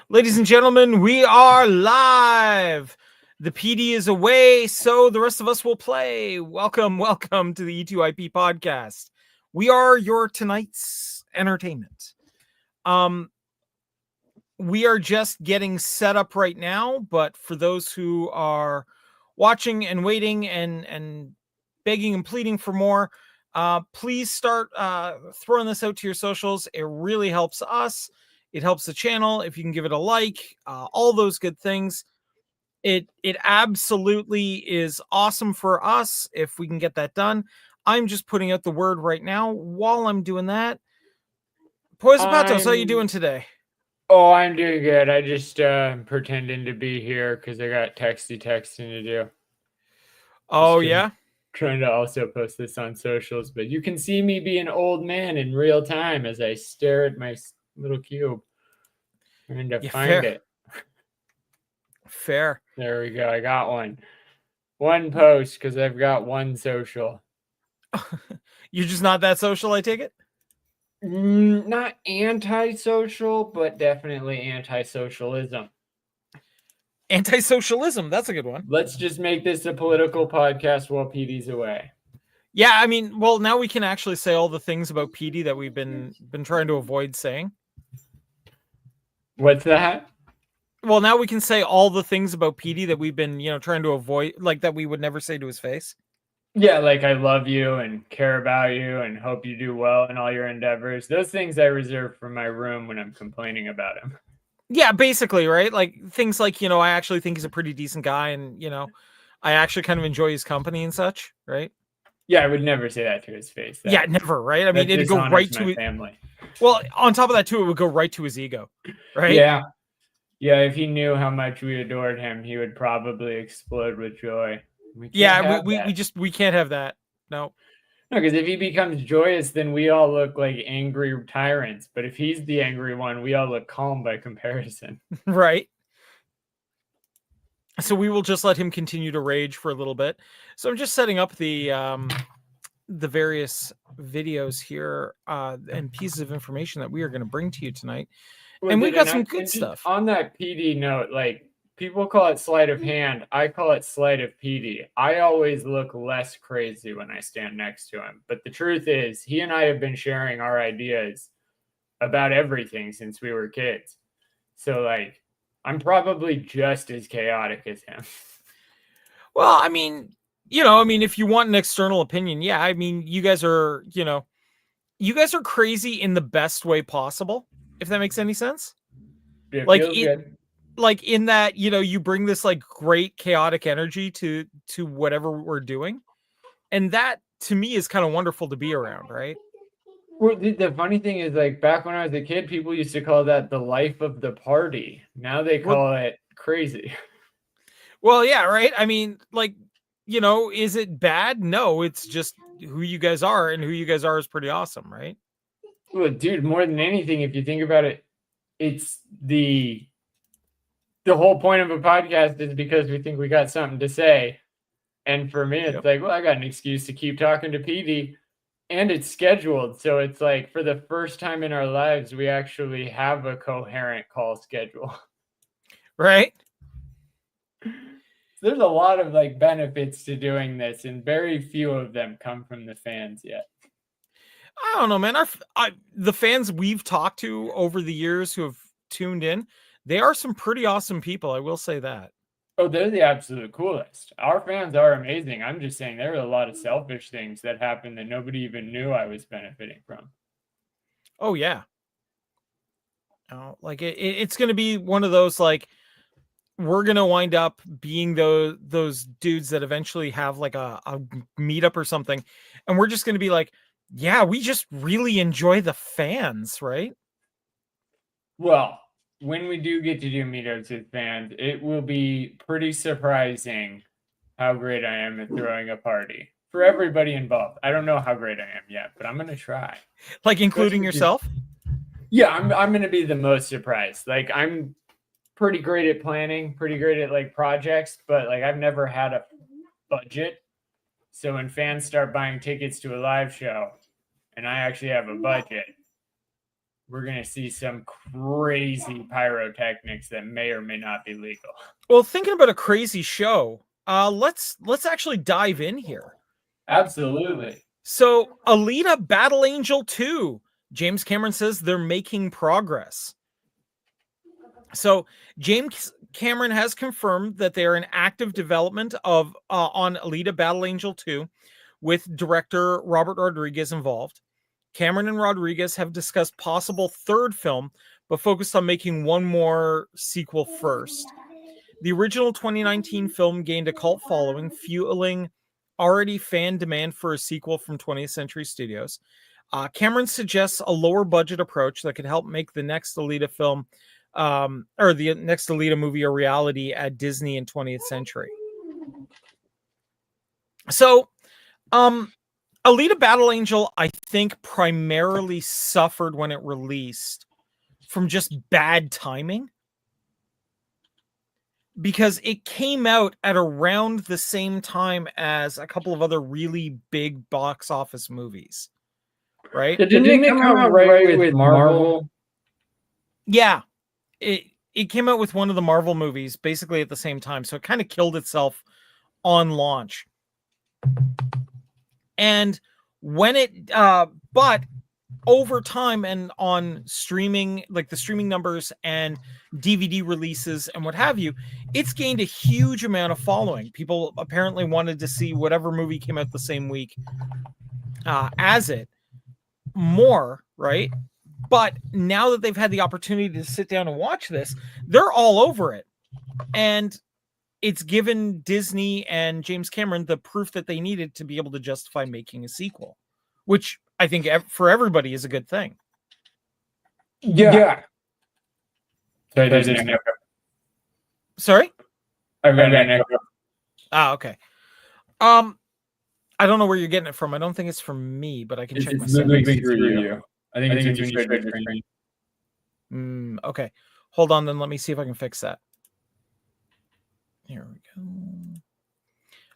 Ladies and gentlemen, we are live. The PD is away, so the rest of us will play. Welcome to the E2IP podcast. We are your tonight's entertainment. We are just getting set up right now, but for those who are watching and waiting and begging and pleading for more, please start throwing this out to your socials. It really helps us. It helps the channel if you can give it a like, all those good things. It absolutely is awesome for us if we can get that done. I'm just putting out the word right now. While I'm doing that, Poison Patos, how you doing today? Oh, I'm doing good. I just pretending to be here because I got texting to do. Oh, yeah? Trying to also post this on socials, but you can see me be an old man in real time as I stare at my little cube. Trying to find it. Fair. There we go. I got one. One post because I've got one social. You're just not that social, I take it? Not anti-social, but definitely anti-socialism. Anti-socialism, that's a good one. Let's just make this a political podcast while PD's away. Yeah, I mean, well, now we can actually say all the things about PD that we've been trying to avoid saying. What's that? Well, now we can say all the things about PD that we've been, trying to avoid, like that we would never say to his face. Yeah, like I love you and care about you and hope you do well in all your endeavors. Those things I reserve for my room when I'm complaining about him. Yeah, basically, right? Like things like, I actually think he's a pretty decent guy and, I actually kind of enjoy his company and such, right? Yeah, I would never say that to his face. Yeah, never, right? I mean, it'd go right to his family. Well, on top of that too, it would go right to his ego, right? Yeah. Yeah, if he knew how much we adored him, he would probably explode with joy. We can't have that. No. No, because if he becomes joyous, then we all look like angry tyrants. But if he's the angry one, we all look calm by comparison. Right. So we will just let him continue to rage for a little bit. So I'm just setting up the various videos here and pieces of information that we are going to bring to you tonight. Well, and we've got some good stuff. On that PD note, like people call it sleight of hand. I call it sleight of PD. I always look less crazy when I stand next to him. But the truth is, he and I have been sharing our ideas about everything since we were kids. So like, I'm probably just as chaotic as him. Well, I mean, if you want an external opinion, yeah, I mean, you guys are crazy in the best way possible, if that makes any sense. Like in that, you bring this like great chaotic energy to whatever we're doing. And that to me is kind of wonderful to be around, right? Well, the funny thing is, like, back when I was a kid, people used to call that the life of the party. Now they call it crazy. Well, yeah, right? I mean, like, is it bad? No, it's just who you guys are, and who you guys are is pretty awesome, right? Well, dude, more than anything, if you think about it, it's the whole point of a podcast is because we think we got something to say. And for me, it's like, well, I got an excuse to keep talking to PD. And it's scheduled. So it's like for the first time in our lives, we actually have a coherent call schedule. Right. There's a lot of like benefits to doing this, and very few of them come from the fans yet. I don't know, man. The fans we've talked to over the years who have tuned in, they are some pretty awesome people. I will say that. Oh, they're the absolute coolest. Our fans are amazing. I'm just saying there are a lot of selfish things that happen that nobody even knew I was benefiting from. Oh, yeah. Like it's going to be one of those, like, we're going to wind up being those dudes that eventually have like a meetup or something. And we're just going to be like, yeah, we just really enjoy the fans, right? Well, when we do get to do meetups with fans, it will be pretty surprising how great I am at throwing a party for everybody involved. I don't know how great I am yet, but I'm going to try. Like including yourself? Yeah, I'm going to be the most surprised. Like I'm pretty great at planning, pretty great at like projects, but like I've never had a budget. So when fans start buying tickets to a live show and I actually have a budget, we're going to see some crazy pyrotechnics that may or may not be legal. Well, thinking about a crazy show, let's actually dive in here. Absolutely. So, Alita Battle Angel 2. James Cameron says they're making progress. So, James Cameron has confirmed that they are in active development of on Alita Battle Angel 2 with director Robert Rodriguez involved. Cameron and Rodriguez have discussed possible third film, but focused on making one more sequel first. The original 2019 film gained a cult following, fueling already fan demand for a sequel from 20th Century Studios. Cameron suggests a lower budget approach that could help make the next Alita film, or the next Alita movie, a reality at Disney in 20th Century. So, Alita Battle Angel, I think, primarily suffered when it released from just bad timing, because it came out at around the same time as a couple of other really big box office movies, right? Didn't it come out right with Marvel? Yeah, it came out with one of the Marvel movies basically at the same time, so it kind of killed itself on launch. And when it but over time and on streaming, like the streaming numbers and DVD releases and what have you, it's gained a huge amount of following. People apparently wanted to see whatever movie came out the same week as it more, right? But now that they've had the opportunity to sit down and watch this, they're all over it. And it's given Disney and James Cameron the proof that they needed to be able to justify making a sequel, which I think for everybody is a good thing. Yeah. Sorry? I've got an echo. Okay. I don't know where you're getting it from. I don't think it's from me, but I can check my settings. Through you. I think it's when you share your screen. Okay. Hold on, then let me see if I can fix that. Here we go.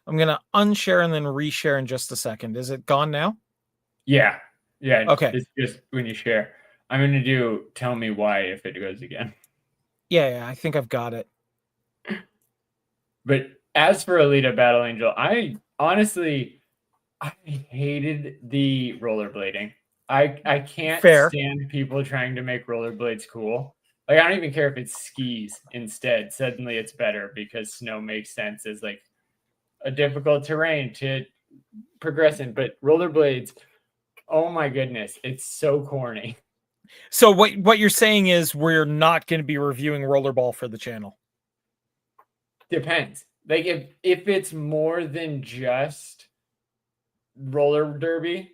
I'm going to unshare and then reshare in just a second. Is it gone now? Yeah. Okay. It's just when you share. I'm going to do tell me why if it goes again. Yeah, I think I've got it. But as for Alita Battle Angel, I hated the rollerblading. I can't stand people trying to make rollerblades cool. Like, I don't even care if it's skis instead. Suddenly it's better because snow makes sense as like a difficult terrain to progress in. But rollerblades, oh my goodness, it's so corny. So what you're saying is we're not going to be reviewing Rollerball for the channel? Depends. Like if it's more than just roller derby,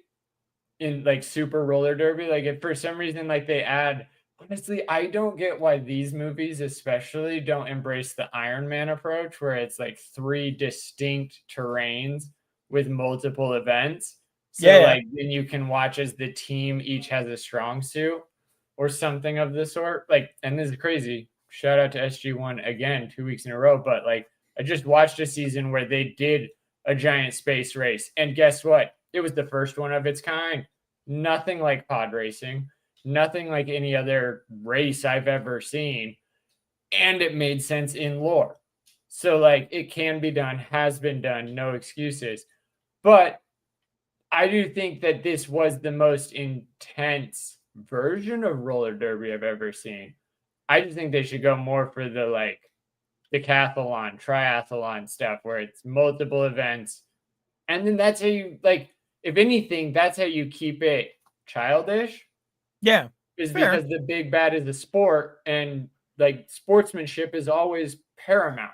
in like super roller derby, like if for some reason like they add, honestly, I don't get why these movies especially don't embrace the Iron Man approach where it's like 3 distinct terrains with multiple events. So like then you can watch as the team each has a strong suit or something of the sort. Like, and this is crazy. Shout out to SG1 again, 2 weeks in a row. But like, I just watched a season where they did a giant space race. And guess what? It was the first one of its kind. Nothing like pod racing, nothing like any other race I've ever seen. And it made sense in lore. So like it can be done, has been done, no excuses. But I do think that this was the most intense version of roller derby I've ever seen. I just think they should go more for the like decathlon, triathlon stuff where it's multiple events. And then that's how you like, if anything, that's how you keep it childish. Yeah. Is because the big bad is the sport and like sportsmanship is always paramount.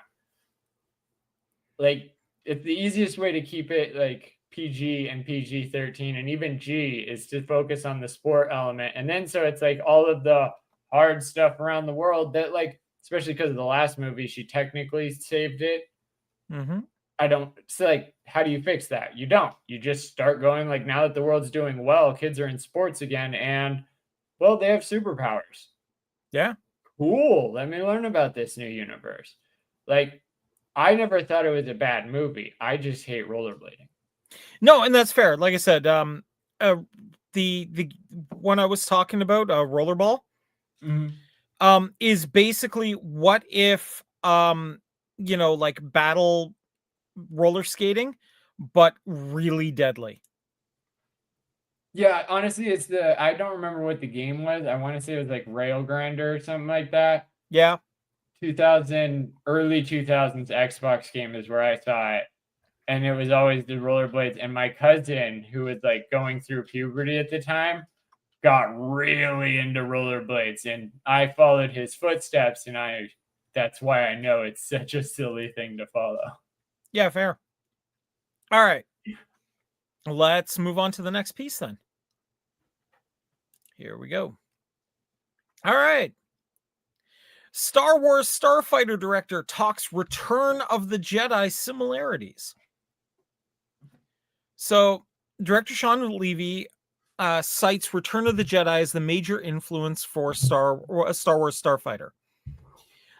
Like it's the easiest way to keep it like PG and PG-13 and even G is to focus on the sport element. And then so it's like all of the hard stuff around the world that like, especially because of the last movie, she technically saved it. Mm-hmm. I don't, so like, how do you fix that? You don't. You just start going like, now that the world's doing well, kids are in sports again and, well, they have superpowers. Yeah. Cool. Let me learn about this new universe. Like, I never thought it was a bad movie. I just hate rollerblading. No, and that's fair. Like I said, the one I was talking about, rollerball, is basically what if like battle roller skating, but really deadly. Yeah, honestly, I don't remember what the game was. I want to say it was like Rail Grinder or something like that. Yeah. Early 2000s Xbox game is where I saw it. And it was always the rollerblades. And my cousin, who was like going through puberty at the time, got really into rollerblades. And I followed his footsteps, and that's why I know it's such a silly thing to follow. Yeah, fair. All right. Let's move on to the next piece then. Here we go. All right. Star Wars Starfighter director talks Return of the Jedi similarities. So, director Sean Levy cites Return of the Jedi as the major influence for Star Wars Starfighter.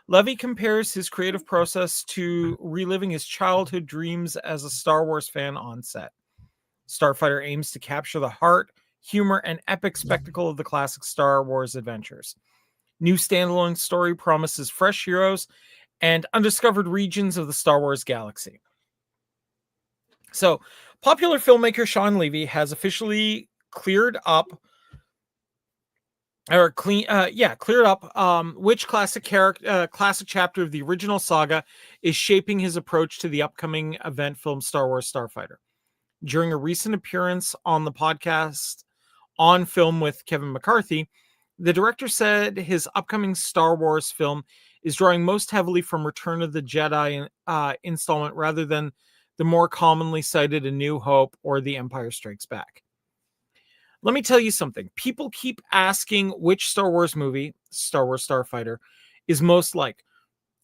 Levy compares his creative process to reliving his childhood dreams as a Star Wars fan on set. Starfighter aims to capture the heart, humor, and epic spectacle of the classic Star Wars adventures. New standalone story promises fresh heroes and undiscovered regions of the Star Wars galaxy. So, popular filmmaker Sean Levy has officially cleared up which classic chapter of the original saga is shaping his approach to the upcoming event film Star Wars Starfighter. During a recent appearance on the podcast On Film with Kevin McCarthy, the director said his upcoming Star Wars film is drawing most heavily from Return of the Jedi installment rather than the more commonly cited A New Hope or The Empire Strikes Back. Let me tell you something. People keep asking which Star Wars movie, Star Wars Starfighter, is most like.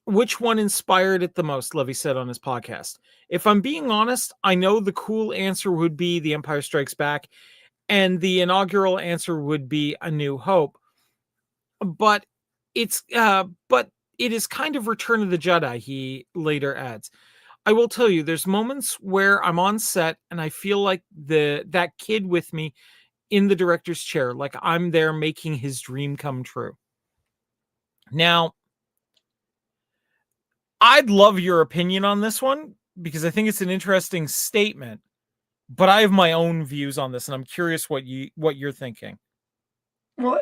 Which one inspired it the most, Levy said on his podcast. If I'm being honest, I know the cool answer would be The Empire Strikes Back, and the inaugural answer would be A New Hope. But it is kind of Return of the Jedi, he later adds. I will tell you, there's moments where I'm on set and I feel like that kid with me in the director's chair, like I'm there making his dream come true. Now, I'd love your opinion on this one because I think it's an interesting statement, but I have my own views on this and I'm curious what you're thinking. Well,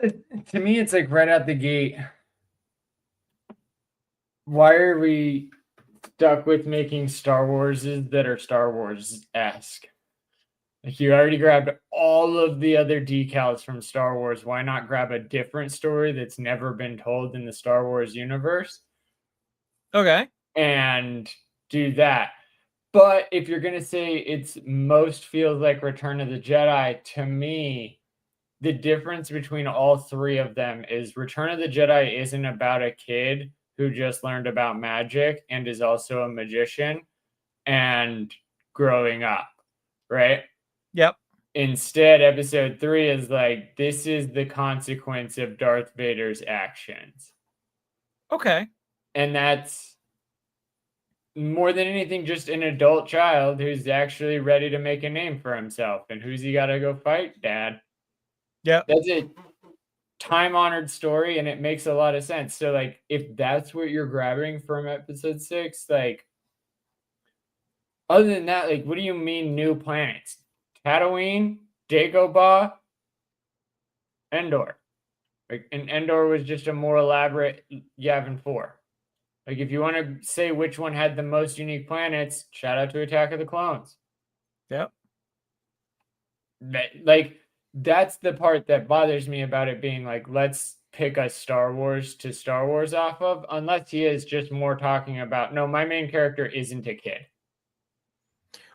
to me, it's like right out the gate. Why are we stuck with making Star Warses that are Star Wars-esque? Like, you already grabbed all of the other decals from Star Wars. Why not grab a different story that's never been told in the Star Wars universe? Okay. And do that. But if you're going to say it's most feels like Return of the Jedi, to me, the difference between all three of them is Return of the Jedi isn't about a kid who just learned about magic and is also a magician and growing up, right? Yep. Instead, episode 3 is like, this is the consequence of Darth Vader's actions. Okay. And that's more than anything just an adult child who's actually ready to make a name for himself. And who's he got to go fight? Dad. Yeah. That's a time-honored story, and it makes a lot of sense. So, like, if that's what you're grabbing from episode 6, like, other than that, like, what do you mean new planets? Tatooine, Dagobah, Endor. Like, and Endor was just a more elaborate Yavin 4. Like, if you want to say which one had the most unique planets, shout out to Attack of the Clones. Yep. Like, that's the part that bothers me about it being like, let's pick a Star Wars to Star Wars off of, unless he is just more talking about, no, my main character isn't a kid.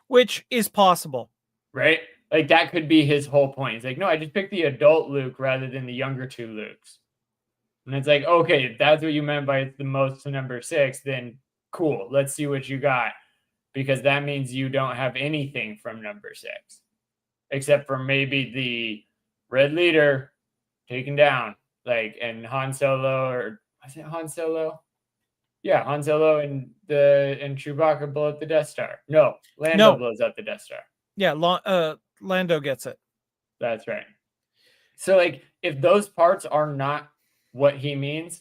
Which is possible. Right? Like, that could be his whole point. He's like, no, I just picked the adult Luke rather than the younger two Lukes. And it's like, okay, if that's what you meant by it's the most to number 6, then cool. Let's see what you got. Because that means you don't have anything from number 6. Except for maybe the Red Leader taken down. Like, and Han Solo, or was it Han Solo? Yeah, Han Solo and Chewbacca blow up the Death Star. No, Lando blows up the Death Star. Yeah, Lando gets it. That's right. So, like, if those parts are not what he means,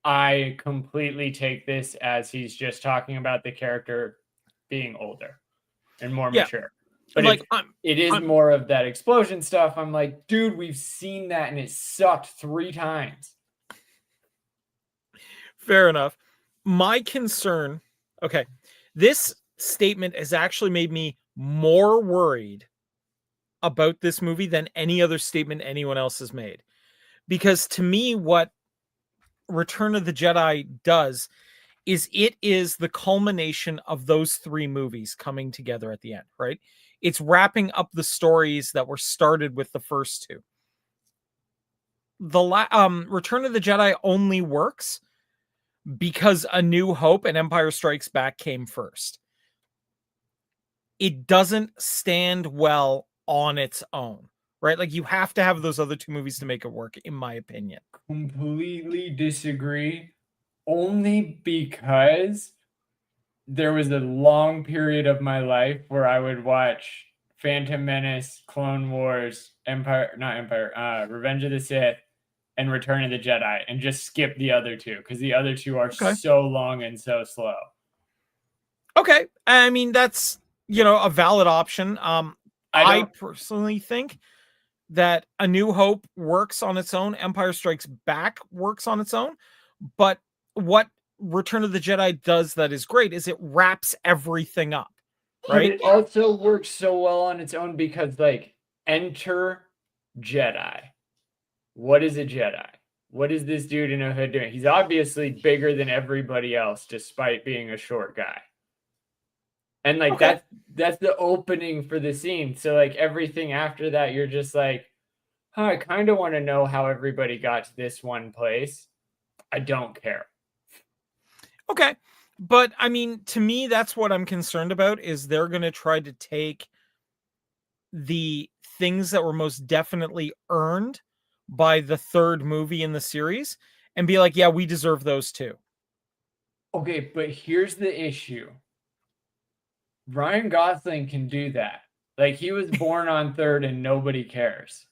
I completely take this as he's just talking about the character being older and more Yeah. mature. But Like, if it is more of that explosion stuff, I'm like, dude, we've seen that and it sucked 3 times. Fair enough. My concern, okay, this statement has actually made me more worried about this movie than any other statement anyone else has made. Because to me, what Return of the Jedi does is it is the culmination of those 3 movies coming together at the end, right? It's wrapping up the stories that were started with the first 2. Return of the Jedi only works because A New Hope and Empire Strikes Back came first. It doesn't stand well on its own, right? Like, you have to have those other 2 movies to make it work, in my opinion. Completely disagree. Only because there was a long period of my life where I would watch Phantom Menace, Clone Wars, Revenge of the Sith, and Return of the Jedi, and just skip the other 2 because the other 2 are so long and so slow. Okay, I mean, that's, a valid option. I personally think that A New Hope works on its own, Empire Strikes Back works on its own, but what Return of the Jedi does that is great is it wraps everything up, right? But it also works so well on its own because, like, enter Jedi. What is a Jedi? What is this dude in a hood doing? He's obviously bigger than everybody else, despite being a short guy. And, like, that's the opening for the scene. So, like, everything after that, you're just like, I kind of want to know how everybody got to this one place. I don't care. Okay. But I mean, to me, that's what I'm concerned about is they're going to try to take the things that were most definitely earned by the 3rd movie in the series and be like, yeah, we deserve those too. Okay, but here's the issue. Ryan Gosling can do that. Like, he was born on 3rd and nobody cares.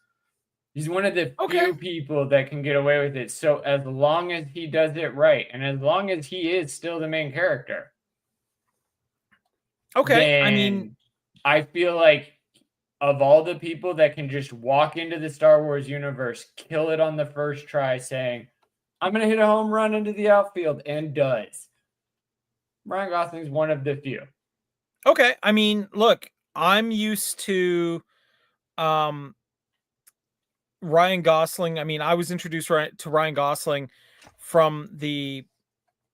He's one of the few people that can get away with it. So as long as he does it right, and as long as he is still the main character. Okay. I mean, I feel like of all the people that can just walk into the Star Wars universe, kill it on the first try, saying, I'm going to hit a home run into the outfield, and does. Ryan Gosling's one of the few. Okay. I mean, look, I'm used to Ryan Gosling. I mean, I was introduced to Ryan Gosling from the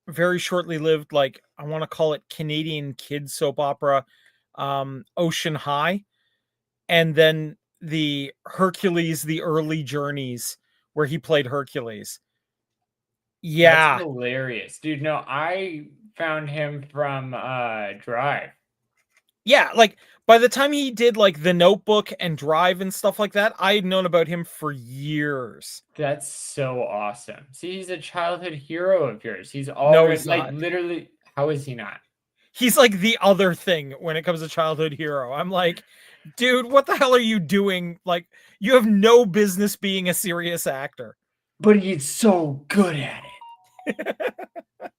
very shortly lived, like, I want to call it Canadian kids soap opera, Ocean High. And then the Hercules, the early journeys, where he played Hercules. Yeah. That's hilarious. Dude, no, I found him from Drive. Yeah, like, by the time he did, like, The Notebook and Drive and stuff like that, I had known about him for years. That's so awesome. See, he's a childhood hero of yours. He's already, No, he's like, not. literally, how is he not? He's like the other thing when it comes to childhood hero. I'm like, dude, what the hell are you doing? Like, you have no business being a serious actor. But he's so good at it.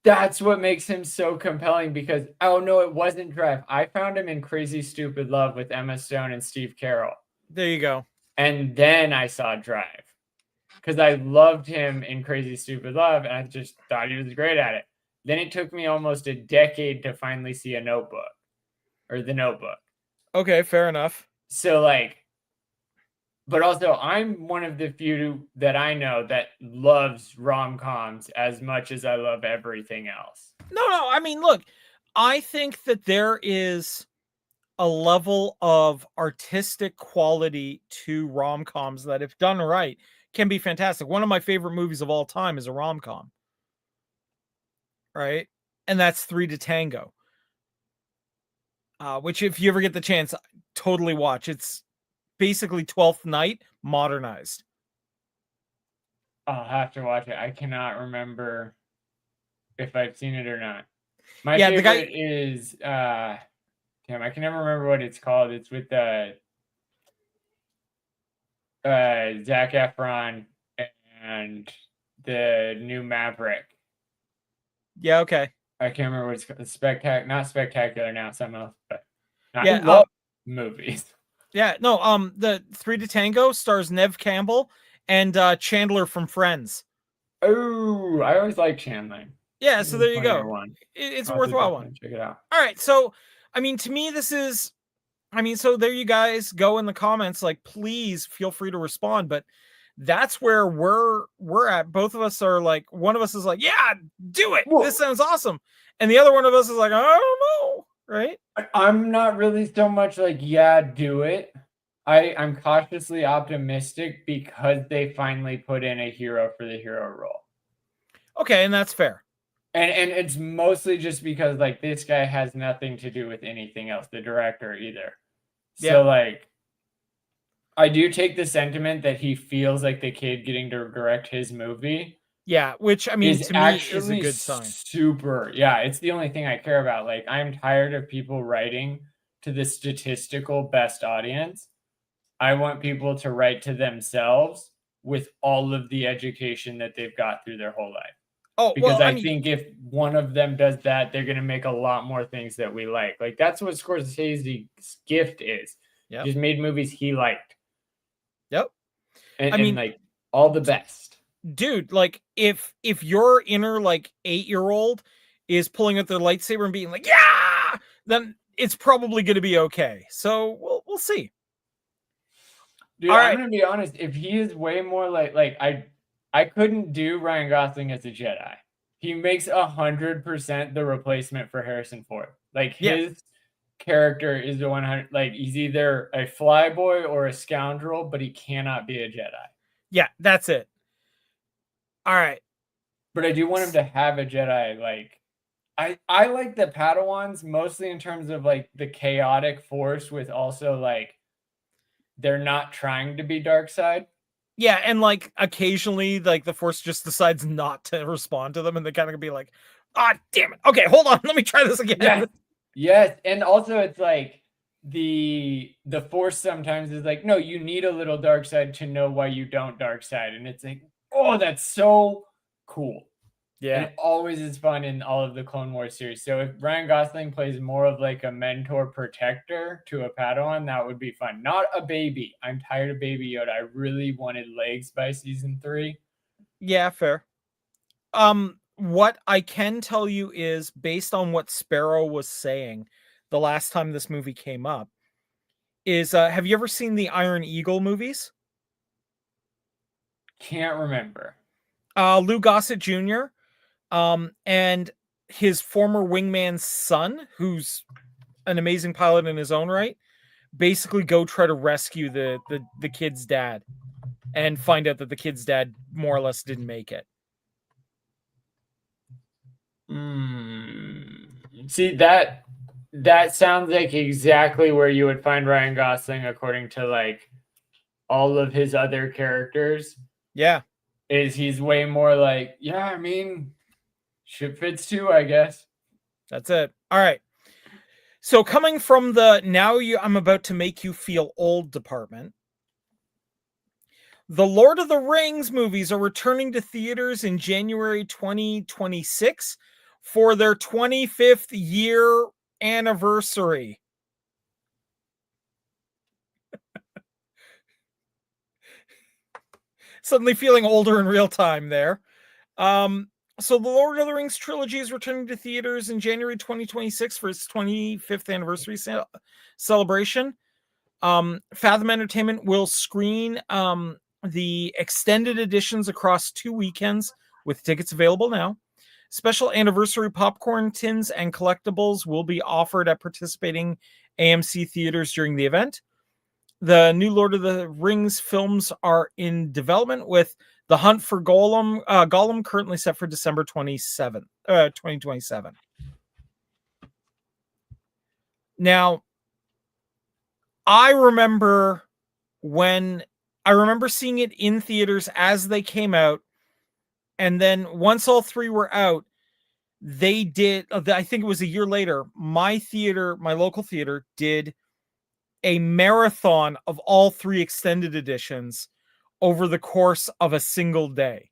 That's what makes him so compelling because, oh no, it wasn't Drive. I found him in Crazy Stupid Love with Emma Stone and Steve Carell. There you go. And then I saw Drive because I loved him in Crazy Stupid Love and I just thought he was great at it. Then it took me almost a decade to finally see The Notebook. Okay, fair enough. So, like, but also I'm one of the few that I know that loves rom-coms as much as I love everything else. No, I mean, look, I think that there is a level of artistic quality to rom-coms that, if done right, can be fantastic. One of my favorite movies of all time is a rom-com. Right? And that's 3 to Tango. Which, if you ever get the chance, totally watch. It's basically 12th Night modernized. I'll have to watch it. I cannot remember if I've seen it or not. My Yeah, favorite is damn, I can never remember what it's called. It's with Zac Efron and the new Maverick. Yeah, okay. I can't remember what it's called. Not Spectacular now, something else. But I Yeah, love movies. Yeah, no, the Three to Tango stars Nev Campbell and Chandler from Friends. Oh, I always like Chandler. Yeah, so there you Funnier go. one. It's a I'll have to worthwhile one. definitely check it out. All right, so I mean, to me, this is. I mean, so there you guys go in the comments. Like, please feel free to respond. But that's where we're at. Both of us are like, one of us is like, yeah, do it. Well, This sounds awesome, and the other one of us is like, I don't know, right? I'm not really so much like, yeah, do it. I'm cautiously optimistic because they finally put in a hero for the hero role. Okay, and that's fair. And it's mostly just because like this guy has nothing to do with anything else, the director either. So like I do take the sentiment that he feels like the kid getting to direct his movie. Yeah, which I mean is to me is a actually good sign. super. Yeah, it's the only thing I care about. Like I'm tired of people writing to the statistical best audience. I want people to write to themselves with all of the education that they've got through their whole life. Oh, Because well, I think if one of them does that, they're going to make a lot more things that we like. Like that's what Scorsese's gift is. Yep. Just made movies he liked. Yep. And like all the best. Dude, like if your inner like 8-year-old is pulling out their lightsaber and being like, yeah, then it's probably going to be okay. So we'll see. Dude, I'm gonna be honest. If he is way more like I couldn't do Ryan Gosling as a Jedi. He makes 100% the replacement for Harrison Ford. Like his character is the 100. Like he's either a flyboy or a scoundrel, but he cannot be a Jedi. Yeah, that's it. All right, but I do want him to have a Jedi. Like I like the Padawans mostly in terms of like the chaotic force, with also like they're not trying to be dark side. Yeah, and like occasionally, like the Force just decides not to respond to them, and they kind of be like, "Ah, damn it! Okay, hold on, let me try this again." Yes, and also it's like the Force sometimes is like, no, you need a little dark side to know why you don't dark side, and it's like, oh, that's so cool. Yeah, and it always is fun in all of the Clone Wars series. So if Ryan Gosling plays more of like a mentor protector to a Padawan, that would be fun. Not a baby. I'm tired of Baby Yoda. I really wanted legs by season 3. Yeah, fair. What I can tell you is, based on what Sparrow was saying the last time this movie came up, is have you ever seen the Iron Eagle movies? Can't remember. Lou Gossett Jr. And his former wingman's son, who's an amazing pilot in his own right, basically go try to rescue the kid's dad and find out that the kid's dad more or less didn't make it. See, that sounds like exactly where you would find Ryan Gosling according to like all of his other characters. Yeah. Is he's way more like, yeah, I mean, ship fits too, I guess. That's it. All right. So coming from the I'm about to make you feel old department, the Lord of the Rings movies are returning to theaters in January 2026 for their 25th year anniversary. Suddenly feeling older in real time there. So the Lord of the Rings trilogy is returning to theaters in January 2026 for its 25th anniversary celebration. Fathom Entertainment will screen the extended editions across 2 weekends with tickets available now. Special anniversary popcorn tins and collectibles will be offered at participating AMC theaters during the event. The new Lord of the Rings films are in development, with The Hunt for Gollum currently set for December 2027. Now, I remember seeing it in theaters as they came out, and then once all 3 were out, they did, I think it was a year later, my local theater did a marathon of all 3 extended editions over the course of a single day.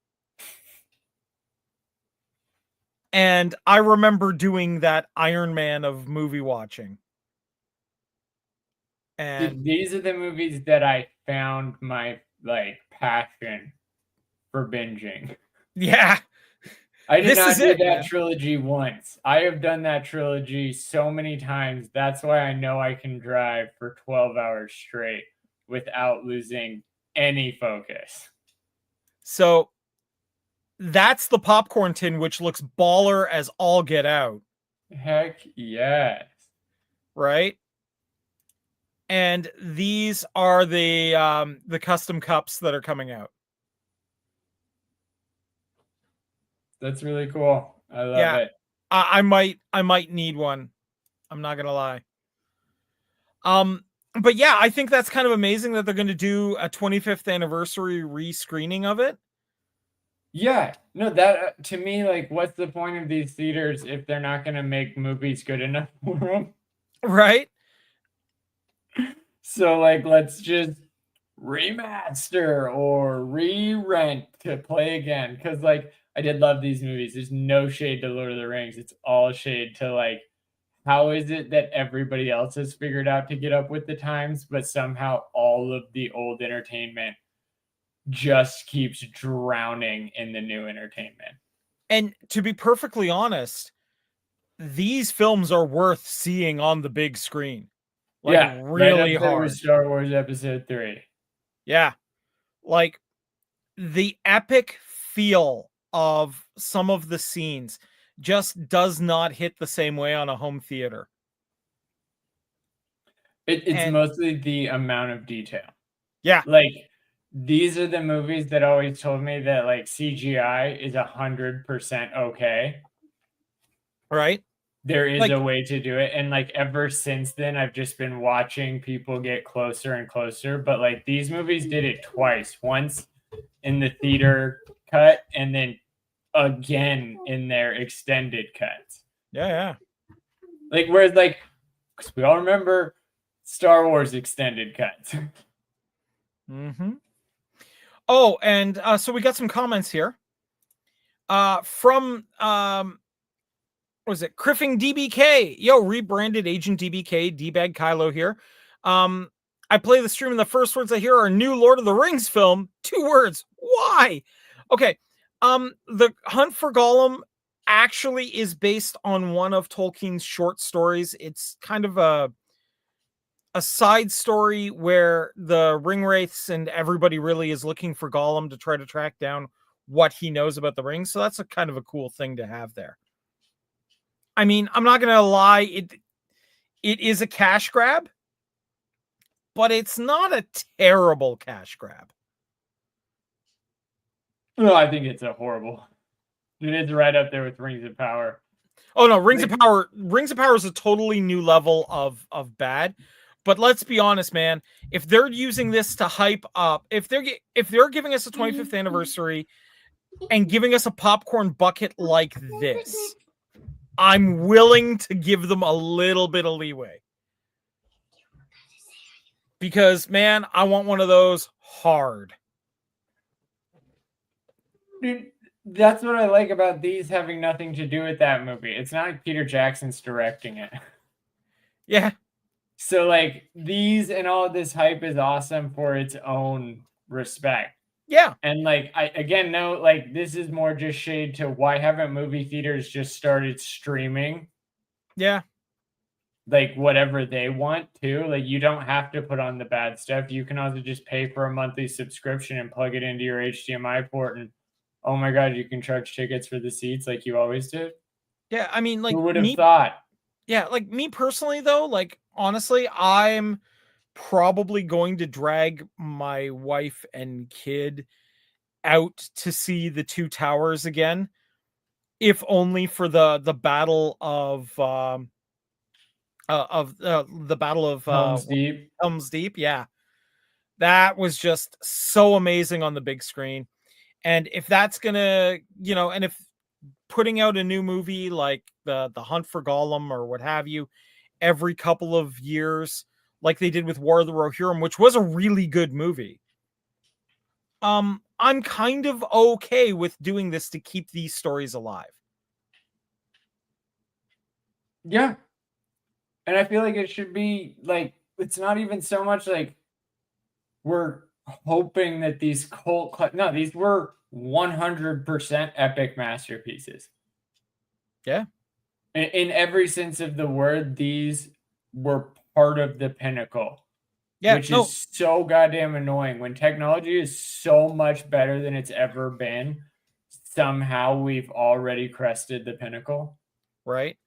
And I remember doing that Iron Man of movie watching. And these are the movies that I found my passion for binging. yeah. I did This not is do it, that man. trilogy once. I have done that trilogy so many times. That's why I know I can drive for 12 hours straight without losing any focus. So that's the popcorn tin, which looks baller as all get out. Heck yes. Right? And these are the custom cups that are coming out. That's really cool. I love it. I might need one. I'm not gonna lie. But yeah, I think that's kind of amazing that they're going to do a 25th anniversary rescreening of it. Yeah, no, that to me, like, what's the point of these theaters if they're not going to make movies good enough for them? Right? So, like, let's just remaster or re-rent to play again. Because, like, I did love these movies. There's no shade to Lord of the Rings. It's all shade to, like, how is it that everybody else has figured out to get up with the times, but somehow all of the old entertainment just keeps drowning in the new entertainment. And to be perfectly honest, these films are worth seeing on the big screen. Like, yeah, really right up there hard. with Star Wars Episode 3. Yeah. Like, the epic feel of some of the scenes just does not hit the same way on a home theater. It's mostly the amount of detail. Yeah. Like, these are the movies that always told me that, like, CGI is 100% okay. Right? There is a way to do it. And, like, ever since then, I've just been watching people get closer and closer. But, like, these movies did it twice. Once in the theater cut and then again in their extended cuts. Yeah. Like, whereas, like, because we all remember Star Wars extended cuts. Mm-hmm. Oh, and so we got some comments here. From was it Criffing DBK? Yo, rebranded Agent DBK, D-Bag Kylo here. I play the stream and the first words I hear are new Lord of the Rings film. 2 words. Why? Okay. The Hunt for Gollum actually is based on one of Tolkien's short stories. It's kind of a side story where the Ringwraiths and everybody really is looking for Gollum to try to track down what he knows about the rings. So that's a kind of a cool thing to have there. I mean, I'm not gonna lie, it is a cash grab, but it's not a terrible cash grab. No, I think it's a horrible. It is right up there with Rings of Power. Oh no, Rings of Power is a totally new level of bad. But let's be honest, man. If they're using this to hype up, if they're giving us a 25th anniversary and giving us a popcorn bucket like this, I'm willing to give them a little bit of leeway. Because, man, I want one of those hard. Dude, that's what I like about these having nothing to do with that movie. It's not like Peter Jackson's directing it. Yeah. So, like, these and all of this hype is awesome for its own respect. Yeah. And, like, I, again, no, like, this is more just shade to why haven't movie theaters just started streaming? Yeah. Like, whatever they want to. Like, you don't have to put on the bad stuff. You can also just pay for a monthly subscription and plug it into your HDMI port. And, oh my God, you can charge tickets for the seats like you always did. Yeah, I mean, like, who would have thought? Yeah, like, me personally, though, like, honestly, I'm probably going to drag my wife and kid out to see the Two Towers again, if only for the battle of the battle of Helm's Deep. Helm's Deep. Yeah, that was just so amazing on the big screen. And if that's gonna, and if putting out a new movie like the Hunt for Gollum or what have you every couple of years like they did with War of the Rohirrim, which was a really good movie, I'm kind of okay with doing this to keep these stories alive. Yeah. And I feel like it should be like, it's not even so much like we're hoping that these no, these were 100% epic masterpieces. Yeah. In every sense of the word, these were part of the pinnacle. Yeah, which is so goddamn annoying. When technology is so much better than it's ever been, somehow we've already crested the pinnacle. Right.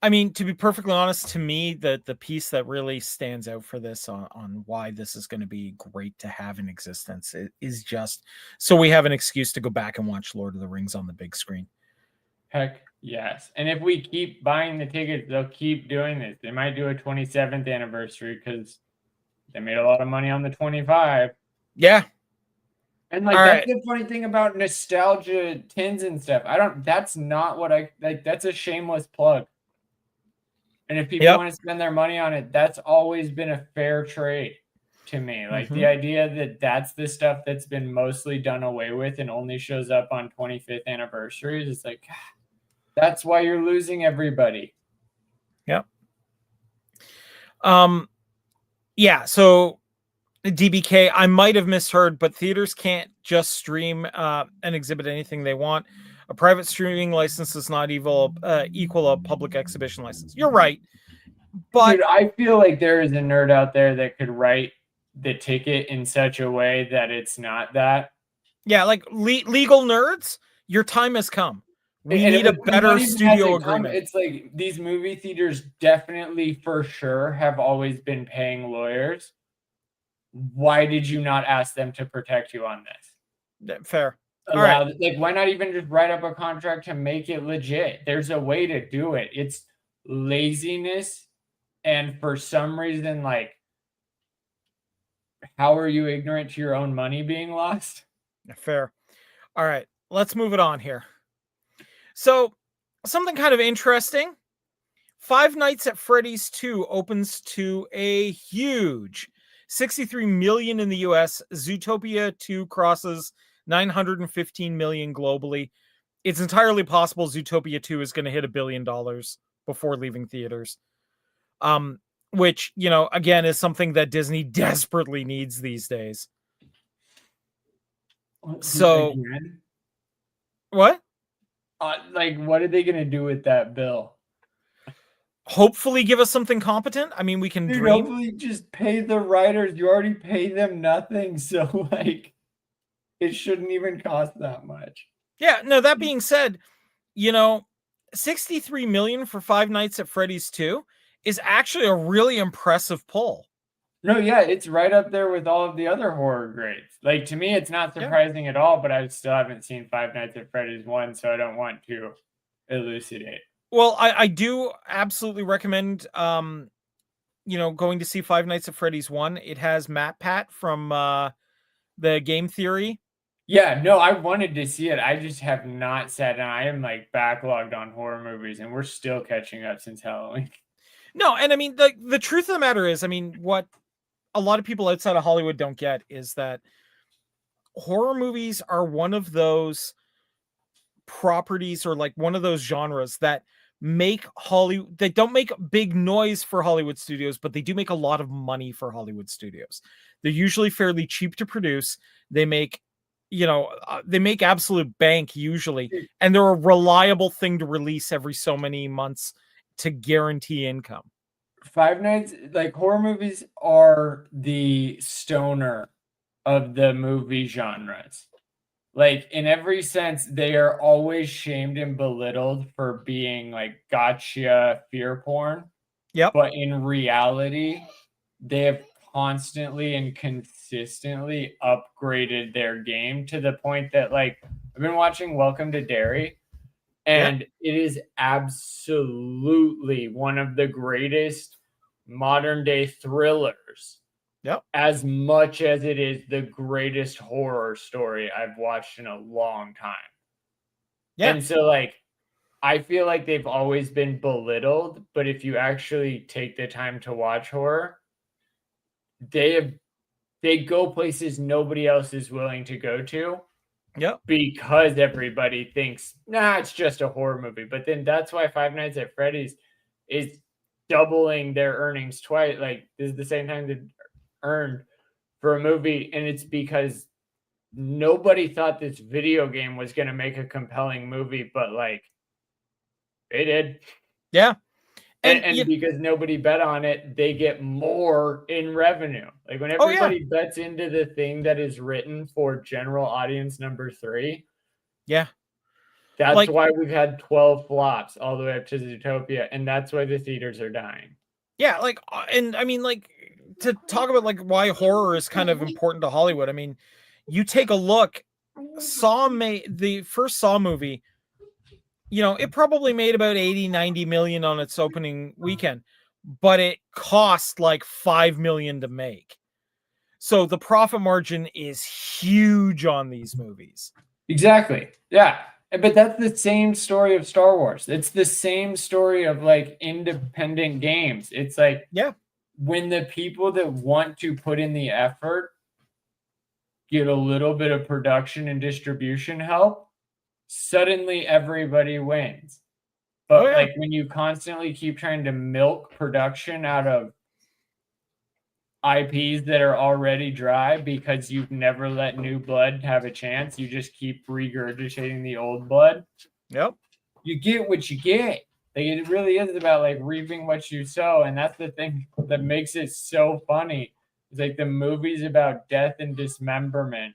I mean, to be perfectly honest, to me, the piece that really stands out for this on why this is going to be great to have in existence is just so we have an excuse to go back and watch Lord of the Rings on the big screen. Heck yes. And if we keep buying the tickets, they'll keep doing this. They might do a 27th anniversary because they made a lot of money on the 25. Yeah. And like, that's the funny thing about nostalgia tins and stuff. That's not what I like. That's a shameless plug. And if people want to spend their money on it, that's always been a fair trade to me. Like the idea that that's the stuff that's been mostly done away with and only shows up on 25th anniversaries. It's like, that's why you're losing everybody. Yep. Yeah. So DBK, I might have misheard, but theaters can't just stream and exhibit anything they want. A private streaming license does not equal a public exhibition license. You're right. But dude, I feel like there is a nerd out there that could write the ticket in such a way that it's not that. Yeah, like legal nerds, your time has come. We need a better studio agreement. It's like these movie theaters definitely for sure have always been paying lawyers. Why did you not ask them to protect you on this? Fair. Like, why not even just write up a contract to make it legit? There's a way to do it. It's laziness. And for some reason, like, how are you ignorant to your own money being lost? Fair. All right, let's move it on here. So, something kind of interesting. Five Nights at Freddy's 2 opens to a huge 63 million in the US. Zootopia 2 crosses 915 million globally. It's entirely possible Zootopia 2 is going to hit $1 billion before leaving theaters. Which, you know, again, is something that Disney desperately needs these days. So, what? Like, what are they going to do with that bill? Hopefully give us something competent. I mean, we can dream. Hopefully just pay the writers. You already pay them nothing. So, like, it shouldn't even cost that much. Yeah, no, that being said, you know, 63 million for Five Nights at Freddy's 2 is actually a really impressive pull. No, yeah, it's right up there with all of the other horror grades. Like, to me, it's not surprising at all, but I still haven't seen Five Nights at Freddy's 1, so I don't want to elucidate. Well, I do absolutely recommend, you know, going to see Five Nights at Freddy's 1. It has Matt Pat from the Game Theory. Yeah, no, I wanted to see it. I just have not sat down. I am like backlogged on horror movies, and we're still catching up since Halloween. No, and I mean, the truth of the matter is, I mean, what a lot of people outside of Hollywood don't get is that horror movies are one of those properties or like one of those genres that make Hollywood, they don't make big noise for Hollywood studios, but they do make a lot of money for Hollywood studios. They're usually fairly cheap to produce. They make, you know, they make absolute bank usually, and they're a reliable thing to release every so many months to guarantee income. Five Nights, like, horror movies are the stoner of the movie genres. Like, in every sense, they are always shamed and belittled for being like gotcha fear porn. Yep. But in reality, they have constantly and consistently upgraded their game to the point that, like, I've been watching Welcome to Derry, and it is absolutely one of the greatest modern day thrillers. Yep. As much as it is the greatest horror story I've watched in a long time. Yeah. And so, like, I feel like they've always been belittled, but if you actually take the time to watch horror, they go places nobody else is willing to go to. Yep. Because everybody thinks, nah, it's just a horror movie. But then that's why Five Nights at Freddy's is doubling their earnings twice. Like, this is the same time they earned for a movie. And it's because nobody thought this video game was going to make a compelling movie, but like, they did. Yeah. And because nobody bet on it, they get more in revenue. Like when everybody bets into the thing that is written for general audience number 3. Yeah. That's why we've had 12 flops all the way up to Zootopia. And that's why the theaters are dying. Yeah. Like, and I mean, like, to talk about like why horror is kind of important to Hollywood. I mean, you take a look, the first Saw movie, you know, it probably made about 80-90 million on its opening weekend, but it cost like 5 million to make. So the profit margin is huge on these movies. Exactly. Yeah. But that's the same story of Star Wars. It's the same story of like independent games. It's like, yeah, when the people that want to put in the effort get a little bit of production and distribution help, suddenly everybody wins. But like when you constantly keep trying to milk production out of IPs that are already dry because you've never let new blood have a chance, you just keep regurgitating the old blood. Yep. You get what you get. Like, it really is about like reaping what you sow, and that's the thing that makes it so funny. It's like the movies about death and dismemberment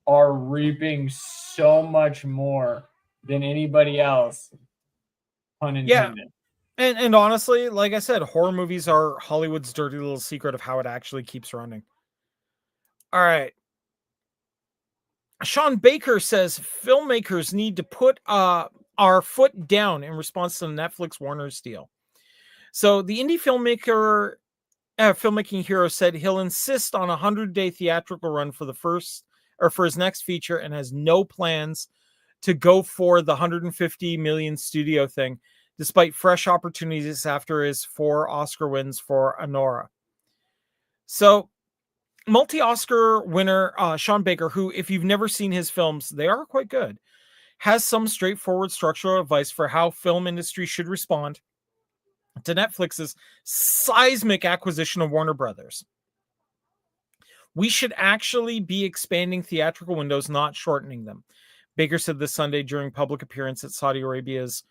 are reaping so much more than anybody else. Pun intended. Yeah. And honestly, like I said, horror movies are Hollywood's dirty little secret of how it actually keeps running. All right. Sean Baker says filmmakers need to put our foot down in response to the Netflix Warner's deal. So the indie filmmaking hero said he'll insist on a 100-day theatrical run for his next feature, and has no plans to go for the 150 million studio thing, despite fresh opportunities after his 4 Oscar wins for Anora. So multi-Oscar winner Sean Baker, who, if you've never seen his films, they are quite good, has some straightforward structural advice for how film industry should respond to Netflix's seismic acquisition of Warner Brothers. We should actually be expanding theatrical windows, not shortening them, Baker said this Sunday during public appearance at Saudi Arabia's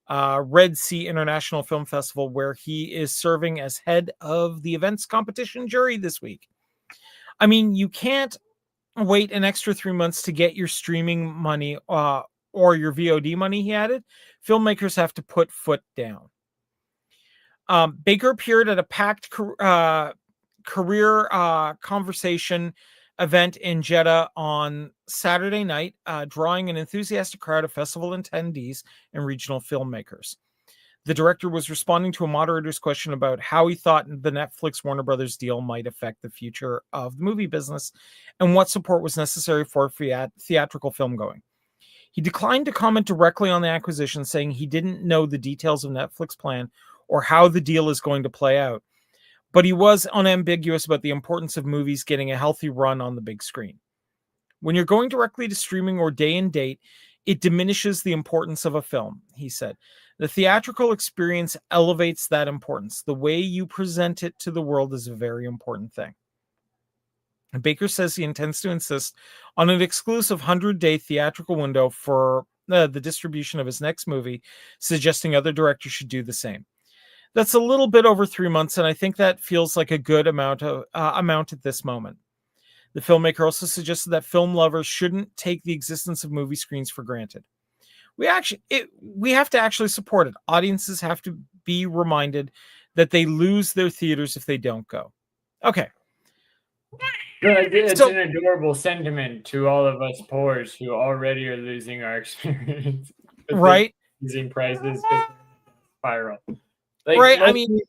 Red Sea International Film Festival, where he is serving as head of the event's competition jury this week. I mean, you can't wait an extra 3 months to get your streaming money or your VOD money, he added. Filmmakers have to put foot down. Baker appeared at a packed career conversation event in Jeddah on Saturday night, drawing an enthusiastic crowd of festival attendees and regional filmmakers. The director was responding to a moderator's question about how he thought the Netflix Warner Brothers deal might affect the future of the movie business and what support was necessary for theatrical film going. He declined to comment directly on the acquisition, saying he didn't know the details of Netflix plan or how the deal is going to play out. But he was unambiguous about the importance of movies getting a healthy run on the big screen. When you're going directly to streaming or day and date, it diminishes the importance of a film, he said. The theatrical experience elevates that importance. The way you present it to the world is a very important thing. And Baker says he intends to insist on an exclusive 100-day theatrical window for the distribution of his next movie, suggesting other directors should do the same. That's a little bit over 3 months, and I think that feels like a good amount at this moment. The filmmaker also suggested that film lovers shouldn't take the existence of movie screens for granted. We have to actually support it. Audiences have to be reminded that they lose their theaters if they don't go. Okay. It's an adorable sentiment to all of us poors who already are losing our experience. Right. Using prices spiral. Like, right. I mean,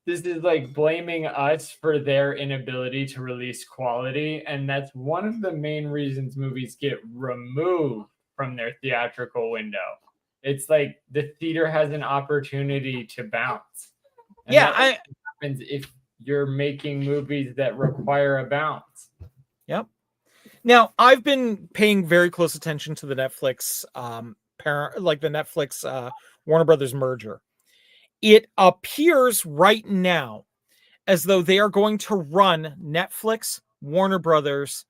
this is like blaming us for their inability to release quality. And that's one of the main reasons movies get removed from their theatrical window. It's like the theater has an opportunity to bounce. And yeah. happens you're making movies that require a balance. Yep. Now, I've been paying very close attention to the Netflix Warner Brothers merger. It appears right now as though they are going to run Netflix, Warner Brothers,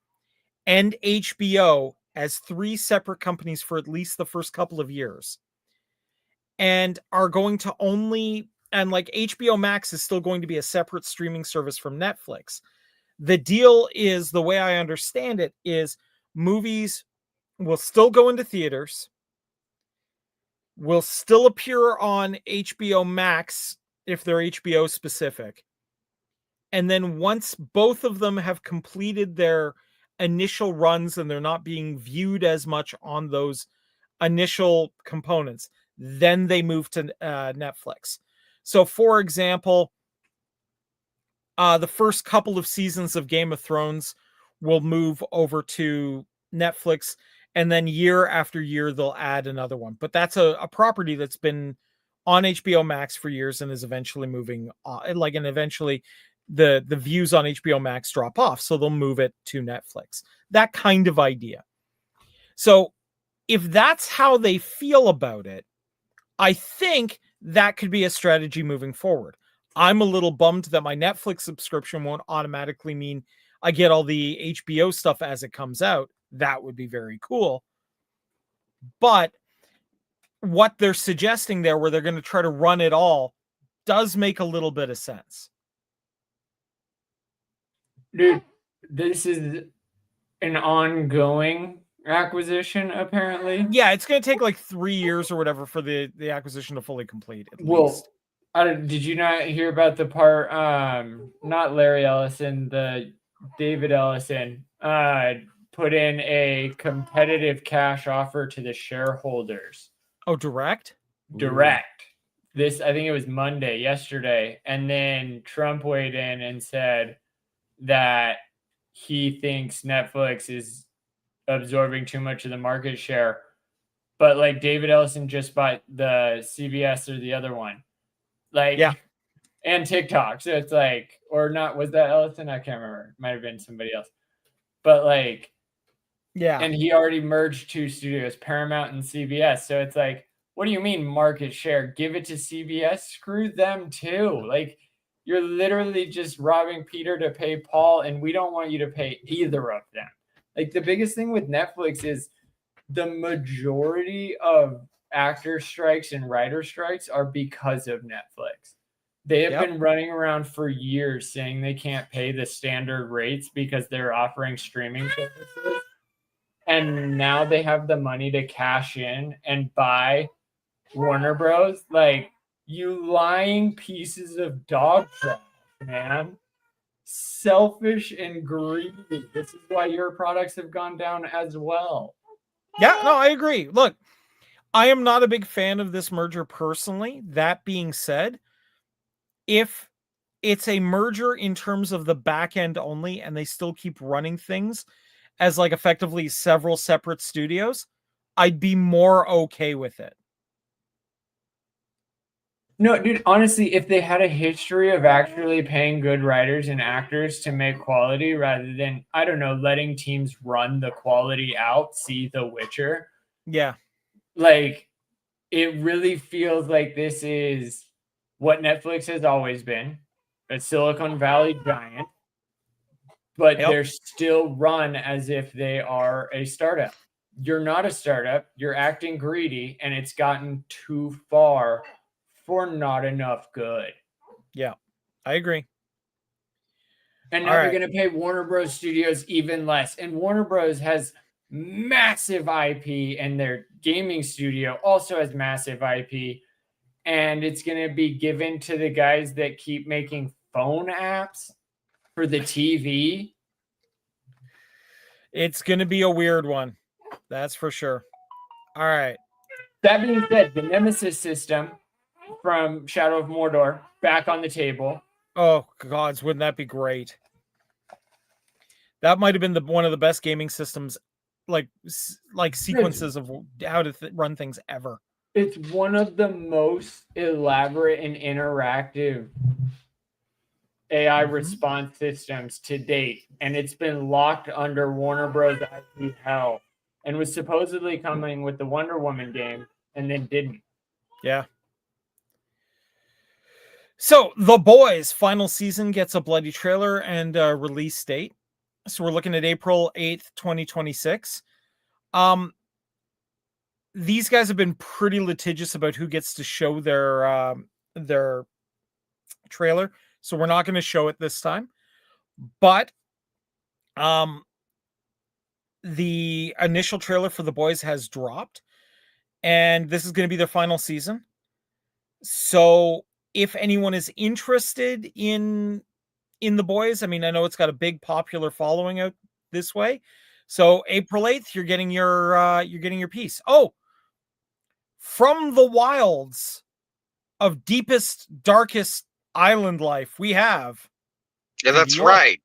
and HBO as 3 separate companies for at least the first couple of years. And are going to like HBO Max is still going to be a separate streaming service from Netflix. The deal is, the way I understand it, is movies will still go into theaters, will still appear on HBO Max if they're HBO specific. And then once both of them have completed their initial runs and they're not being viewed as much on those initial components, then they move to Netflix. So, for example, the first couple of seasons of Game of Thrones will move over to Netflix, and then year after year they'll add another one. But that's a property that's been on HBO Max for years and is eventually moving on. And eventually the views on HBO Max drop off, so they'll move it to Netflix. That kind of idea. So if that's how they feel about it, I think that could be a strategy moving forward. I'm a little bummed that my Netflix subscription won't automatically mean I get all the HBO stuff as it comes out. That would be very cool. But what they're suggesting there, where they're going to try to run it all, does make a little bit of sense. Dude, this is an ongoing acquisition, apparently. Yeah, it's going to take like 3 years or whatever for the acquisition to fully complete, at least. Did you not hear about the part, not Larry Ellison, the David Ellison, put in a competitive cash offer to the shareholders? Oh, direct? Direct. This, I think it was yesterday. And then Trump weighed in and said that he thinks Netflix is absorbing too much of the market share. But like David Ellison just bought the CBS or the other one. Like, yeah. And TikTok. So it's like, or not, was that Ellison? I can't remember. It might have been somebody else. But like, yeah. And he already merged 2 studios, Paramount and CBS. So it's like, what do you mean market share? Give it to CBS? Screw them too. Like, you're literally just robbing Peter to pay Paul, and we don't want you to pay either of them. Like, the biggest thing with Netflix is the majority of actor strikes and writer strikes are because of Netflix. They have been running around for years saying they can't pay the standard rates because they're offering streaming services. And now they have the money to cash in and buy Warner Bros. Like, you lying pieces of dog trash, man. Selfish and greedy. This is why your products have gone down as well. Yeah, no, I agree. Look, I am not a big fan of this merger personally. That being said, if it's a merger in terms of the back end only and they still keep running things as like effectively several separate studios, I'd be more okay with it. No, dude, honestly, if they had a history of actually paying good writers and actors to make quality rather than, I don't know, letting teams run the quality out, see The Witcher. Yeah. Like, it really feels like this is what Netflix has always been, a Silicon Valley giant, but they're still run as if they are a startup. You're not a startup. You're acting greedy, and it's gotten too far for not enough good. Yeah, I agree. And now they're going to pay Warner Bros. Studios even less. And Warner Bros. Has massive IP, and their gaming studio also has massive IP. And it's going to be given to the guys that keep making phone apps for the TV. It's going to be a weird one. That's for sure. All right. That being said, the Nemesis system from Shadow of Mordor back on the table. Oh, gods, wouldn't that be great? That might have been one of the best gaming systems, like sequences of how to run things ever. It's one of the most elaborate and interactive AI response systems to date, and it's been locked under Warner Bros. IP hell, and was supposedly coming with the Wonder Woman game, and then didn't. Yeah. So The Boys final season gets a bloody trailer and a release date. So we're looking at April 8th, 2026. These guys have been pretty litigious about who gets to show their trailer, so we're not going to show it this time. But the initial trailer for The Boys has dropped, and this is going to be their final season. So if anyone is interested in The Boys, I mean, I know it's got a big popular following out this way. So April 8th, you're getting your piece. Oh, from the wilds of deepest, darkest island life, we have. Yeah, that's right.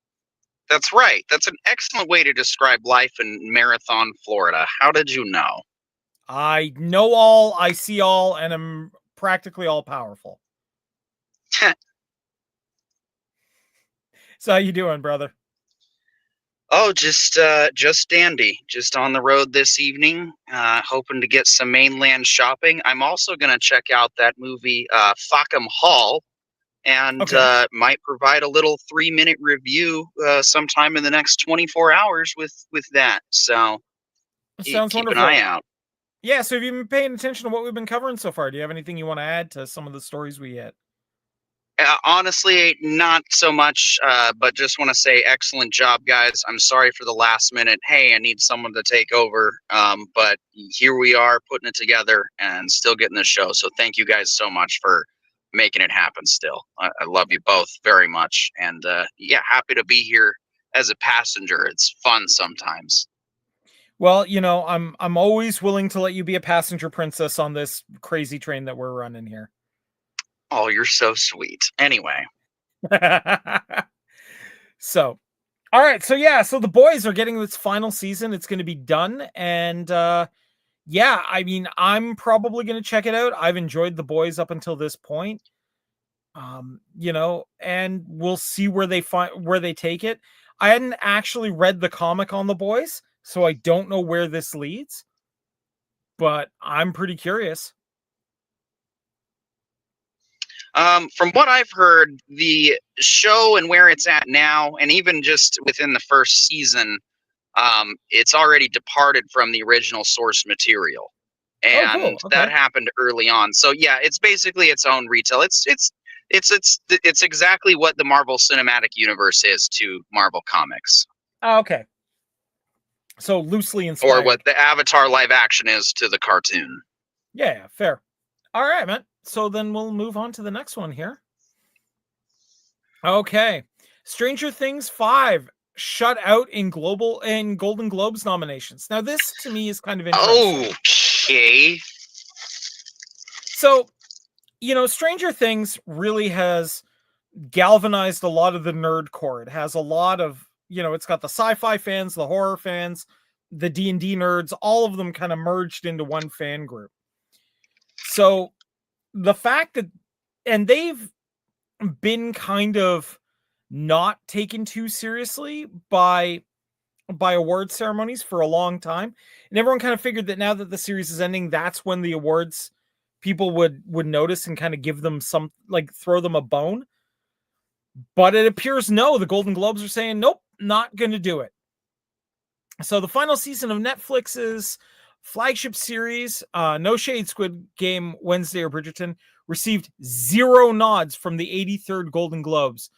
That's right. That's an excellent way to describe life in Marathon, Florida. How did you know? I know all, I see all, and I'm practically all powerful. So how you doing, brother? Oh, just dandy. Just on the road this evening, hoping to get some mainland shopping. I'm also going to check out that movie, Fackham Hall, and might provide a little 3-minute review sometime in the next 24 hours with that. So sounds keep wonderful. An eye out. Yeah, so have you been paying attention to what we've been covering so far? Do you have anything you want to add to some of the stories we hit? Honestly, not so much, but just want to say excellent job, guys. I'm sorry for the last minute. Hey, I need someone to take over. But here we are putting it together and still getting the show. So thank you guys so much for making it happen still. I love you both very much. And yeah, happy to be here as a passenger. It's fun sometimes. Well, you know, I'm always willing to let you be a passenger princess on this crazy train that we're running here. Oh, you're so sweet. Anyway. So, all right. So, yeah. So The Boys are getting its final season. It's going to be done. And yeah, I mean, I'm probably going to check it out. I've enjoyed The Boys up until this point. You know, and we'll see where they take it. I hadn't actually read the comic on The Boys, so I don't know where this leads. But I'm pretty curious. From what I've heard, the show and where it's at now, and even just within the first season, it's already departed from the original source material, and that happened early on. So yeah, it's basically its own retail. It's exactly what the Marvel Cinematic Universe is to Marvel Comics. Oh, okay. So loosely inspired. Or what the Avatar live action is to the cartoon. Yeah, fair. All right, man. So then we'll move on to the next one here. Okay. Stranger Things 5 shut out in Golden Globes nominations. Now this to me is kind of interesting. Okay. So, you know, Stranger Things really has galvanized a lot of the nerd core. It has a lot of, you know, it's got the sci-fi fans, the horror fans, the D&D nerds, all of them kind of merged into one fan group. So the fact that, and they've been kind of not taken too seriously by award ceremonies for a long time, and everyone kind of figured that now that the series is ending, that's when the awards people would notice and kind of give them some, like, throw them a bone. But it appears no, the Golden Globes are saying nope, not going to do it. So the final season of Netflix's flagship series, No Shade, Squid Game, Wednesday, or Bridgerton, received 0 nods from the 83rd Golden Globes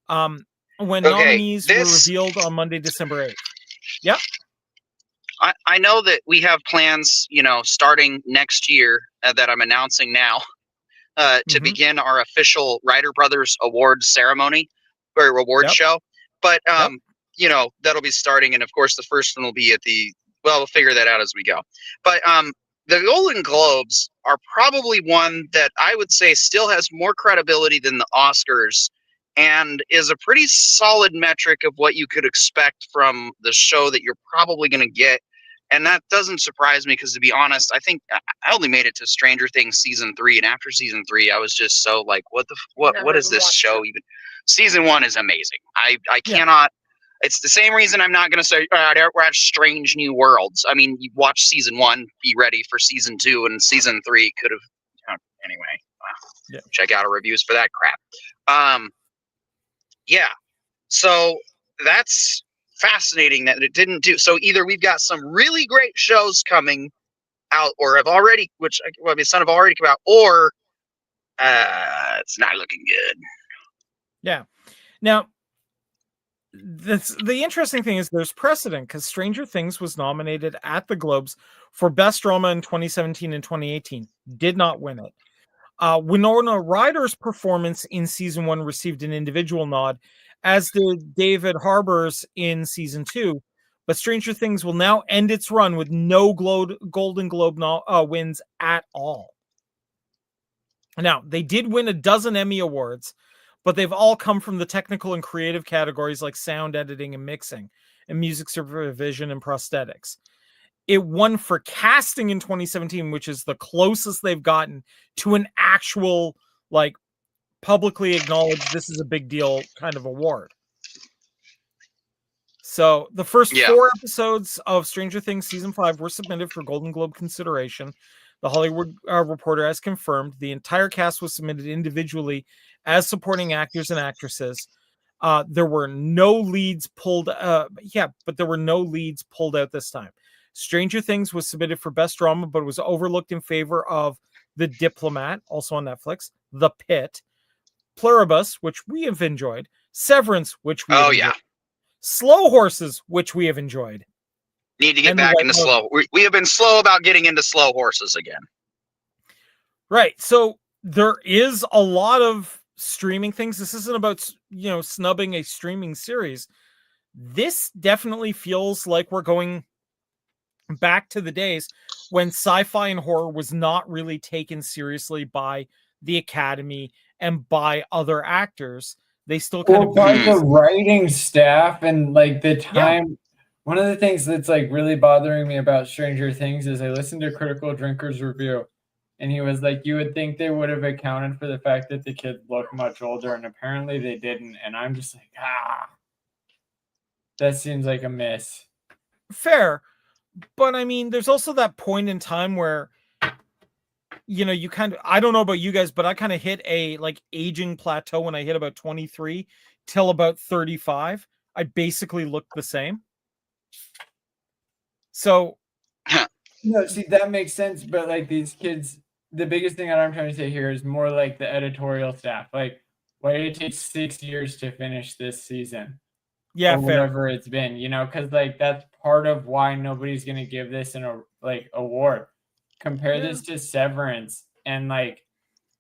when nominees were revealed on Monday, December 8th. Yep. I know that we have plans, you know, starting next year that I'm announcing now to begin our official Writer Brothers Awards ceremony or award show. But, you know, that'll be starting. And of course, the first one will be we'll figure that out as we go. But the Golden Globes are probably one that I would say still has more credibility than the Oscars and is a pretty solid metric of what you could expect from the show that you're probably going to get. And that doesn't surprise me because, to be honest, I think I only made it to Stranger Things season 3, and after season 3, I was just so like, what is this show even? season 1 is amazing. I cannot. It's the same reason I'm not going to say we're at Strange New Worlds. I mean, you watch season 1, be ready for season 2, and season 3 could have. Anyway, check out our reviews for that crap. Yeah. So that's fascinating that it didn't do. So either we've got some really great shows coming out, or have already, some have already come out, or it's not looking good. Yeah. Now, the interesting thing is there's precedent, because Stranger Things was nominated at the Globes for Best Drama in 2017 and 2018. Did not win it. Winona Ryder's performance in season 1 received an individual nod, as did David Harbour's in season 2. But Stranger Things will now end its run with no Golden Globe wins at all. Now, they did win a dozen Emmy Awards, but they've all come from the technical and creative categories like sound editing and mixing, and music supervision and prosthetics. It won for casting in 2017, which is the closest they've gotten to an actual, like, publicly acknowledged, this is a big deal kind of award. So the first 4 episodes of Stranger Things season 5 were submitted for Golden Globe consideration. The Hollywood Reporter has confirmed the entire cast was submitted individually as supporting actors and actresses. There were no leads pulled. But there were no leads pulled out this time. Stranger Things was submitted for Best Drama, but was overlooked in favor of The Diplomat, also on Netflix, The Pit, Pluribus, which we have enjoyed, Severance, which we have enjoyed, Slow Horses, which we have enjoyed. Need to get back into slow. We have been slow about getting into Slow Horses again. Right. So there is a lot of streaming things. This isn't about, snubbing a streaming series. This definitely feels like we're going back to the days when sci-fi and horror was not really taken seriously by the Academy and by other actors. They still kind of by the writing staff and like the time. Yeah. One of the things that's like really bothering me about Stranger Things is I listened to Critical Drinker's review, and he was like, you would think they would have accounted for the fact that the kids look much older, and apparently they didn't. And I'm just like, that seems like a miss. Fair. But I mean, there's also that point in time where, you kind of, I don't know about you guys, but I kind of hit a like aging plateau when I hit about 23 till about 35. I basically looked the same. So, no, see, that makes sense. But like these kids, the biggest thing that I'm trying to say here is more like the editorial staff. Like, why did it take 6 years to finish this season? Yeah, or whatever it's been, because like that's part of why nobody's gonna give this an award. Compare this to Severance, and like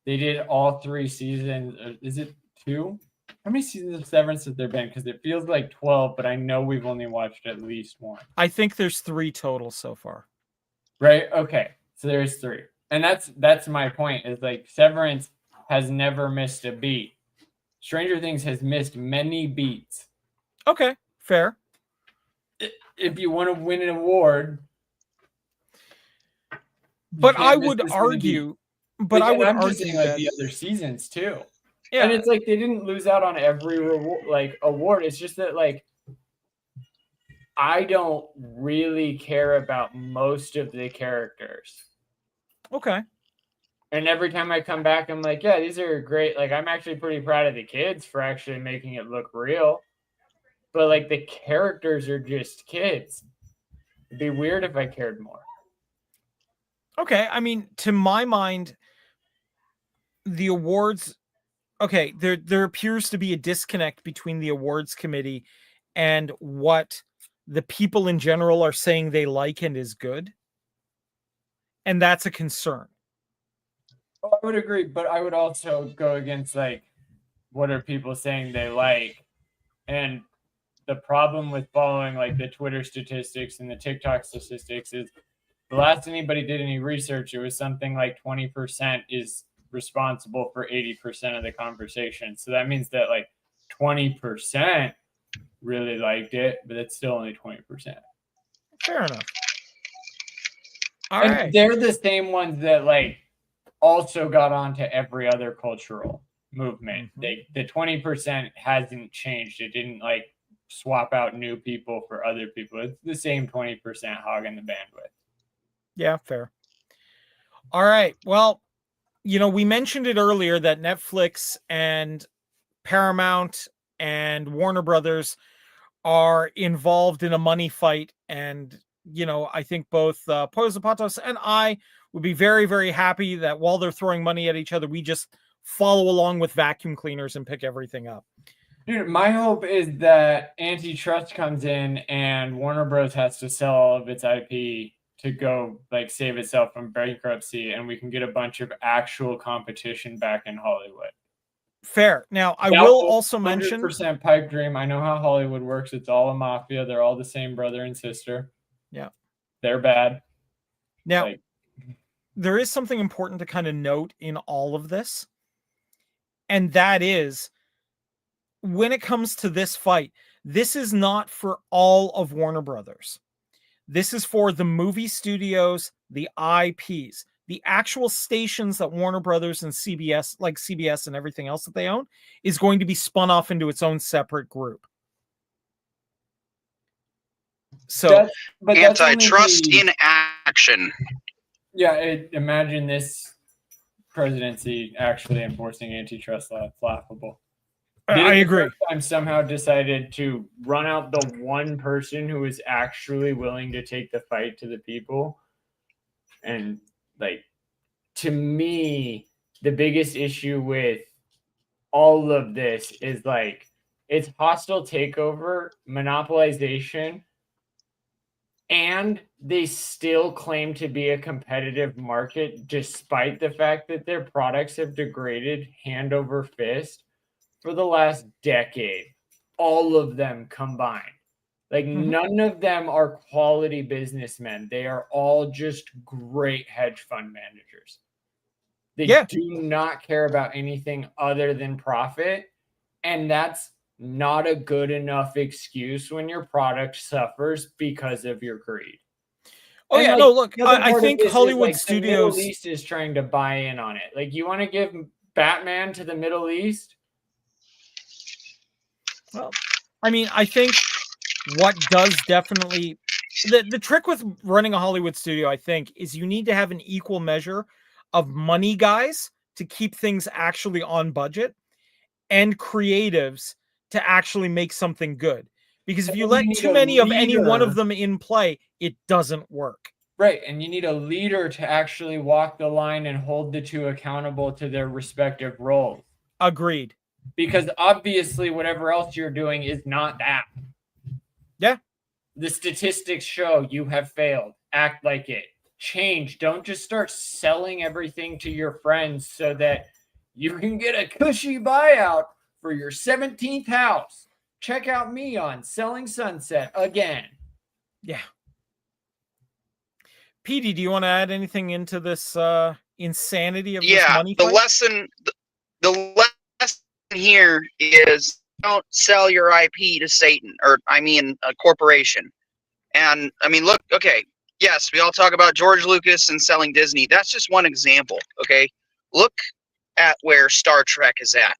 they did all 3 seasons. Is it 2? How many seasons of Severance has there been? Because it feels like 12, but I know we've only watched at least 1. I think there's 3 total so far. Right? Okay, so there's 3, and that's my point. Is like Severance has never missed a beat. Stranger Things has missed many beats. Okay, fair. If you want to win an award, but I would argue, like the other seasons too. Yeah, and it's like they didn't lose out on every award. It's just that like I don't really care about most of the characters. Okay. And every time I come back, I'm like, yeah, these are great. Like I'm actually pretty proud of the kids for actually making it look real. But like the characters are just kids. It'd be weird if I cared more. Okay, I mean, to my mind, the awards. Okay, there appears to be a disconnect between the awards committee and what the people in general are saying they like and is good, and that's a concern. I would agree, but I would also go against like, what are people saying they like, and the problem with following like the Twitter statistics and the TikTok statistics is the last anybody did any research, it was something like 20% is responsible for 80% of the conversation. So that means that like 20% really liked it, but it's still only 20%. Fair enough. All right. They're the same ones that like also got onto every other cultural. movement. The 20% hasn't changed. It didn't like swap out new people for other people. It's the same 20% hogging the bandwidth. Yeah, fair. All right. Well, we mentioned it earlier that Netflix and Paramount and Warner Brothers are involved in a money fight. And, I think both E2IPodcast and I would be very, very happy that while they're throwing money at each other, we just follow along with vacuum cleaners and pick everything up. Dude, my hope is that antitrust comes in and Warner Bros. Has to sell all of its IP to go like save itself from bankruptcy, and we can get a bunch of actual competition back in Hollywood. Fair. Now, I will also mention 100% pipe dream. I know how Hollywood works. It's all a mafia. They're all the same brother and sister. Yeah. They're bad. Now, there is something important to kind of note in all of this. And that is, when it comes to this fight, this is not for all of Warner Brothers. This is for the movie studios, the IPs, the actual stations that Warner Brothers and CBS, like CBS and everything else that they own, is going to be spun off into its own separate group. So, antitrust in action. Yeah, imagine this presidency actually enforcing antitrust law. Laughable. I agree. I'm somehow decided to run out the one person who is actually willing to take the fight to the people. And like, to me, the biggest issue with all of this is like, it's hostile takeover, monopolization, and they still claim to be a competitive market despite the fact that their products have degraded hand over fist for the last decade, all of them combined. Like none of them are quality businessmen. They are all just great hedge fund managers. They do not care about anything other than profit. And that's not a good enough excuse when your product suffers because of your greed. Oh, and look, I think Hollywood studios... The Middle East is trying to buy in on it. Like, you want to give Batman to the Middle East? Well, I mean, I think what does definitely... The trick with running a Hollywood studio, I think, is you need to have an equal measure of money guys to keep things actually on budget and creatives to actually make something good. Because if you let too many of any one of them in play, it doesn't work. Right, and you need a leader to actually walk the line and hold the two accountable to their respective roles. Agreed. Because obviously whatever else you're doing is not that. Yeah. The statistics show you have failed. Act like it. Change. Don't just start selling everything to your friends so that you can get a cushy buyout for your 17th house. Check out me on Selling Sunset again. Yeah. PD, do you want to add anything into this insanity of this money fight? The lesson here is don't sell your IP to Satan, or I mean a corporation. And I mean, look, okay, yes, we all talk about George Lucas and selling Disney. That's just one example, okay? Look at where Star Trek is at.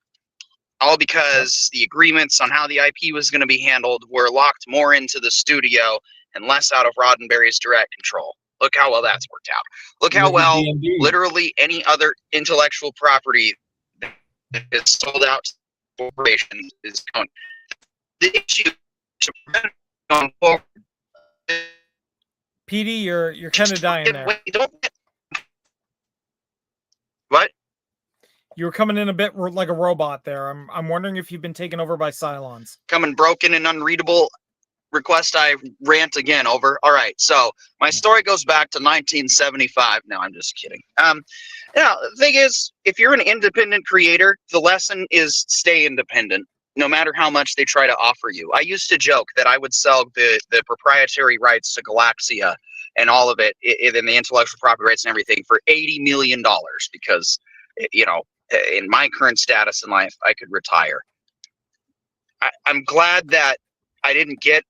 All because the agreements on how the IP was going to be handled were locked more into the studio and less out of Roddenberry's direct control. Look how well that's worked out. Look how well literally any other intellectual property that is sold out to corporations is going. The issue to prevent going forward. PD, you're kind of dying there. What? You were coming in a bit like a robot there. I'm wondering if you've been taken over by Cylons. Coming broken and unreadable. Request I rant again. Over. All right. So my story goes back to 1975. No, I'm just kidding. The thing is, if you're an independent creator, the lesson is stay independent, no matter how much they try to offer you. I used to joke that I would sell the proprietary rights to Galaxia and all of it, and the intellectual property rights and everything for $80 million because, in my current status in life, I could retire. I'm glad that I didn't get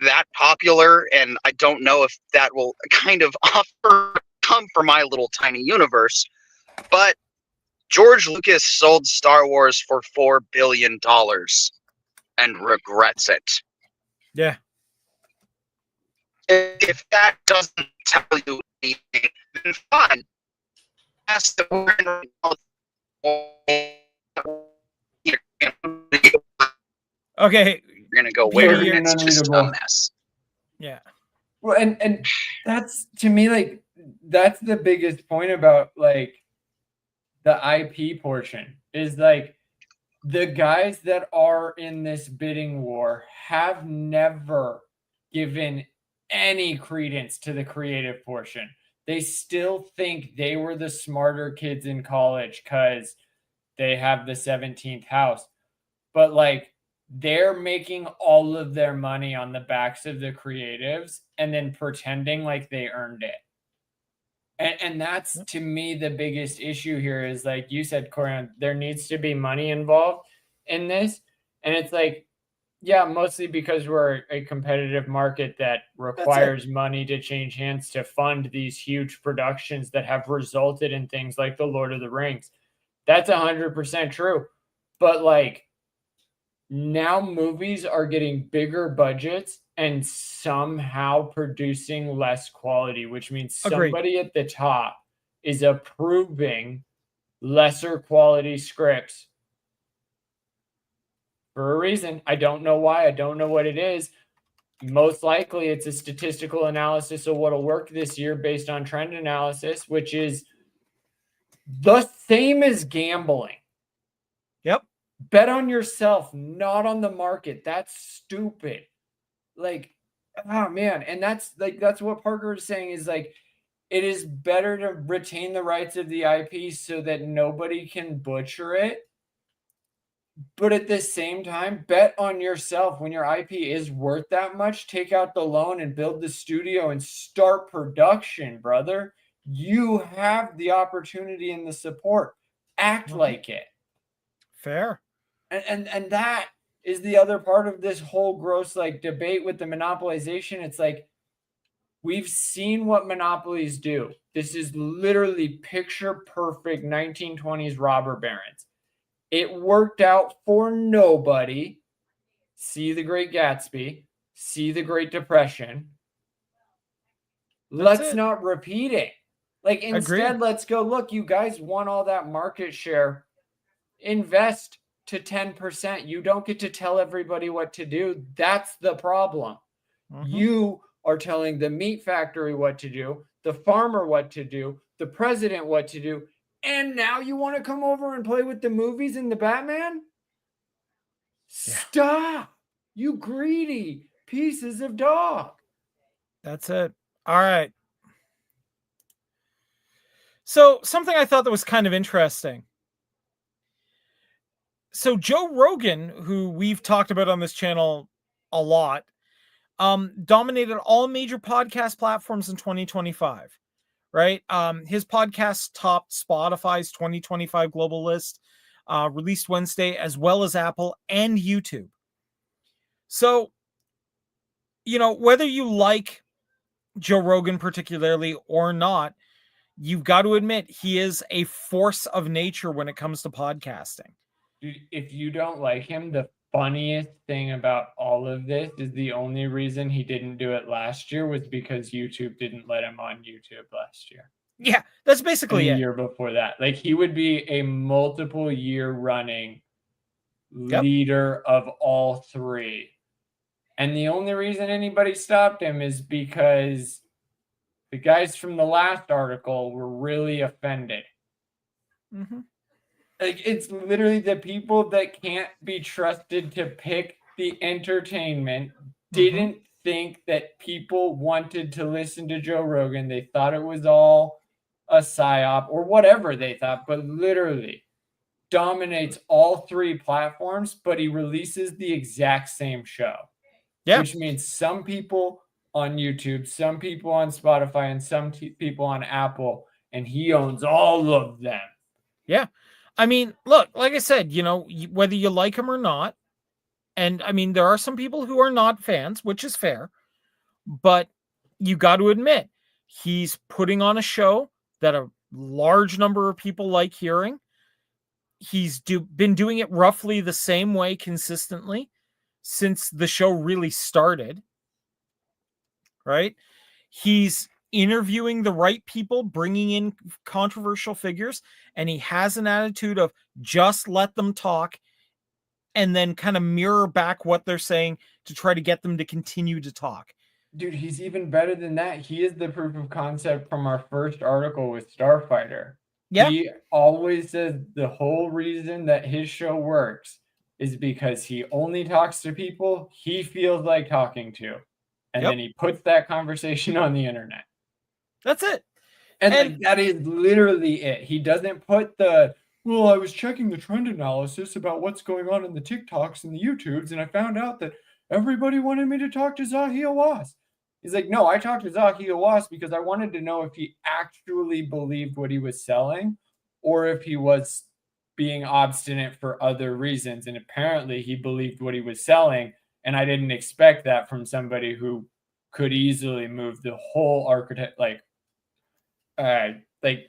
that popular, and I don't know if that will kind of come for my little tiny universe. But George Lucas sold Star Wars for $4 billion and regrets it. Yeah. If that doesn't tell you anything, then fine. That's the Okay. You're gonna go Beauty, where you're- it's just a mess. Yeah. Well, and that's, to me, like, that's the biggest point about, like, the IP portion is, like, the guys that are in this bidding war have never given any credence to the creative portion. They still think they were the smarter kids in college because they have the 17th house. But, like, they're making all of their money on the backs of the creatives and then pretending like they earned it. And that's, to me, the biggest issue here is, like you said, Corian, there needs to be money involved in this. And it's like, yeah, mostly because we're a competitive market that requires money to change hands to fund these huge productions that have resulted in things like The Lord of the Rings. That's 100% true. But, like, now movies are getting bigger budgets and somehow producing less quality, which means Agreed. somebody at the top is approving lesser quality scripts for a reason. I don't know why. I don't know what it is. Most likely it's a statistical analysis of what'll work this year based on trend analysis, which is the same as gambling. Yep. Bet on yourself, not on the market. That's stupid. Like, oh man. And that's what Parker is saying is, like, it is better to retain the rights of the IP so that nobody can butcher it. But at the same time, bet on yourself. When your IP is worth that much, take out the loan and build the studio and start production, brother. You have the opportunity and the support. Act like it. Fair. And that is the other part of this whole gross, like, debate with the monopolization. It's like, we've seen what monopolies do. This is literally picture perfect 1920s robber barons. It worked out for nobody. See The Great Gatsby. See The Great Depression. Let's not repeat it. Like, instead, let's go, look, you guys won all that market share. Invest to 10%. You don't get to tell everybody what to do. That's the problem. You are telling the meat factory what to do, the farmer what to do, the president what to do, and now you want to come over and play with the movies and the Batman? Stop, you greedy pieces of dog. That's it. All right. So something I thought that was kind of interesting. So Joe Rogan, who we've talked about on this channel a lot, dominated all major podcast platforms in 2025, right? His podcast topped Spotify's 2025 global list, released Wednesday, as well as Apple and YouTube. So, you know, whether you like Joe Rogan particularly or not, you've got to admit he is a force of nature when it comes to podcasting. Dude, if you don't like him, the funniest thing about all of this is the only reason he didn't do it last year was because YouTube didn't let him on YouTube last year. Yeah, that's basically it. The year before that. Like, he would be a multiple year running leader of all three. And the only reason anybody stopped him is because the guys from the last article were really offended. Like, it's literally the people that can't be trusted to pick the entertainment didn't think that people wanted to listen to Joe Rogan. They thought it was all a psyop or whatever they thought, but literally dominates all three platforms, but he releases the exact same show. Yeah. Which means some people on YouTube, some people on Spotify, and some people on Apple, and he owns all of them. Yeah. I mean, look, like I said, you know, whether you like him or not, and I mean, there are some people who are not fans, which is fair, but you got to admit, he's putting on a show that a large number of people like hearing. he's been doing it roughly the same way consistently since the show really started, right? He's interviewing the right people, bringing in controversial figures, and he has an attitude of just let them talk and then kind of mirror back what they're saying to try to get them to continue to talk. Dude, he's even better than that. He is the proof of concept from our first article with Starfighter. Yeah. He always says the whole reason that his show works is because he only talks to people he feels like talking to. And then he puts that conversation on the internet. That's it. And like, that is literally it. He doesn't put the, well, I was checking the trend analysis about what's going on in the TikToks and the YouTubes, and I found out that everybody wanted me to talk to Zahi Hawass. He's like, no, I talked to Zahi Hawass because I wanted to know if he actually believed what he was selling or if he was being obstinate for other reasons. And apparently he believed what he was selling. And I didn't expect that from somebody who could easily move the whole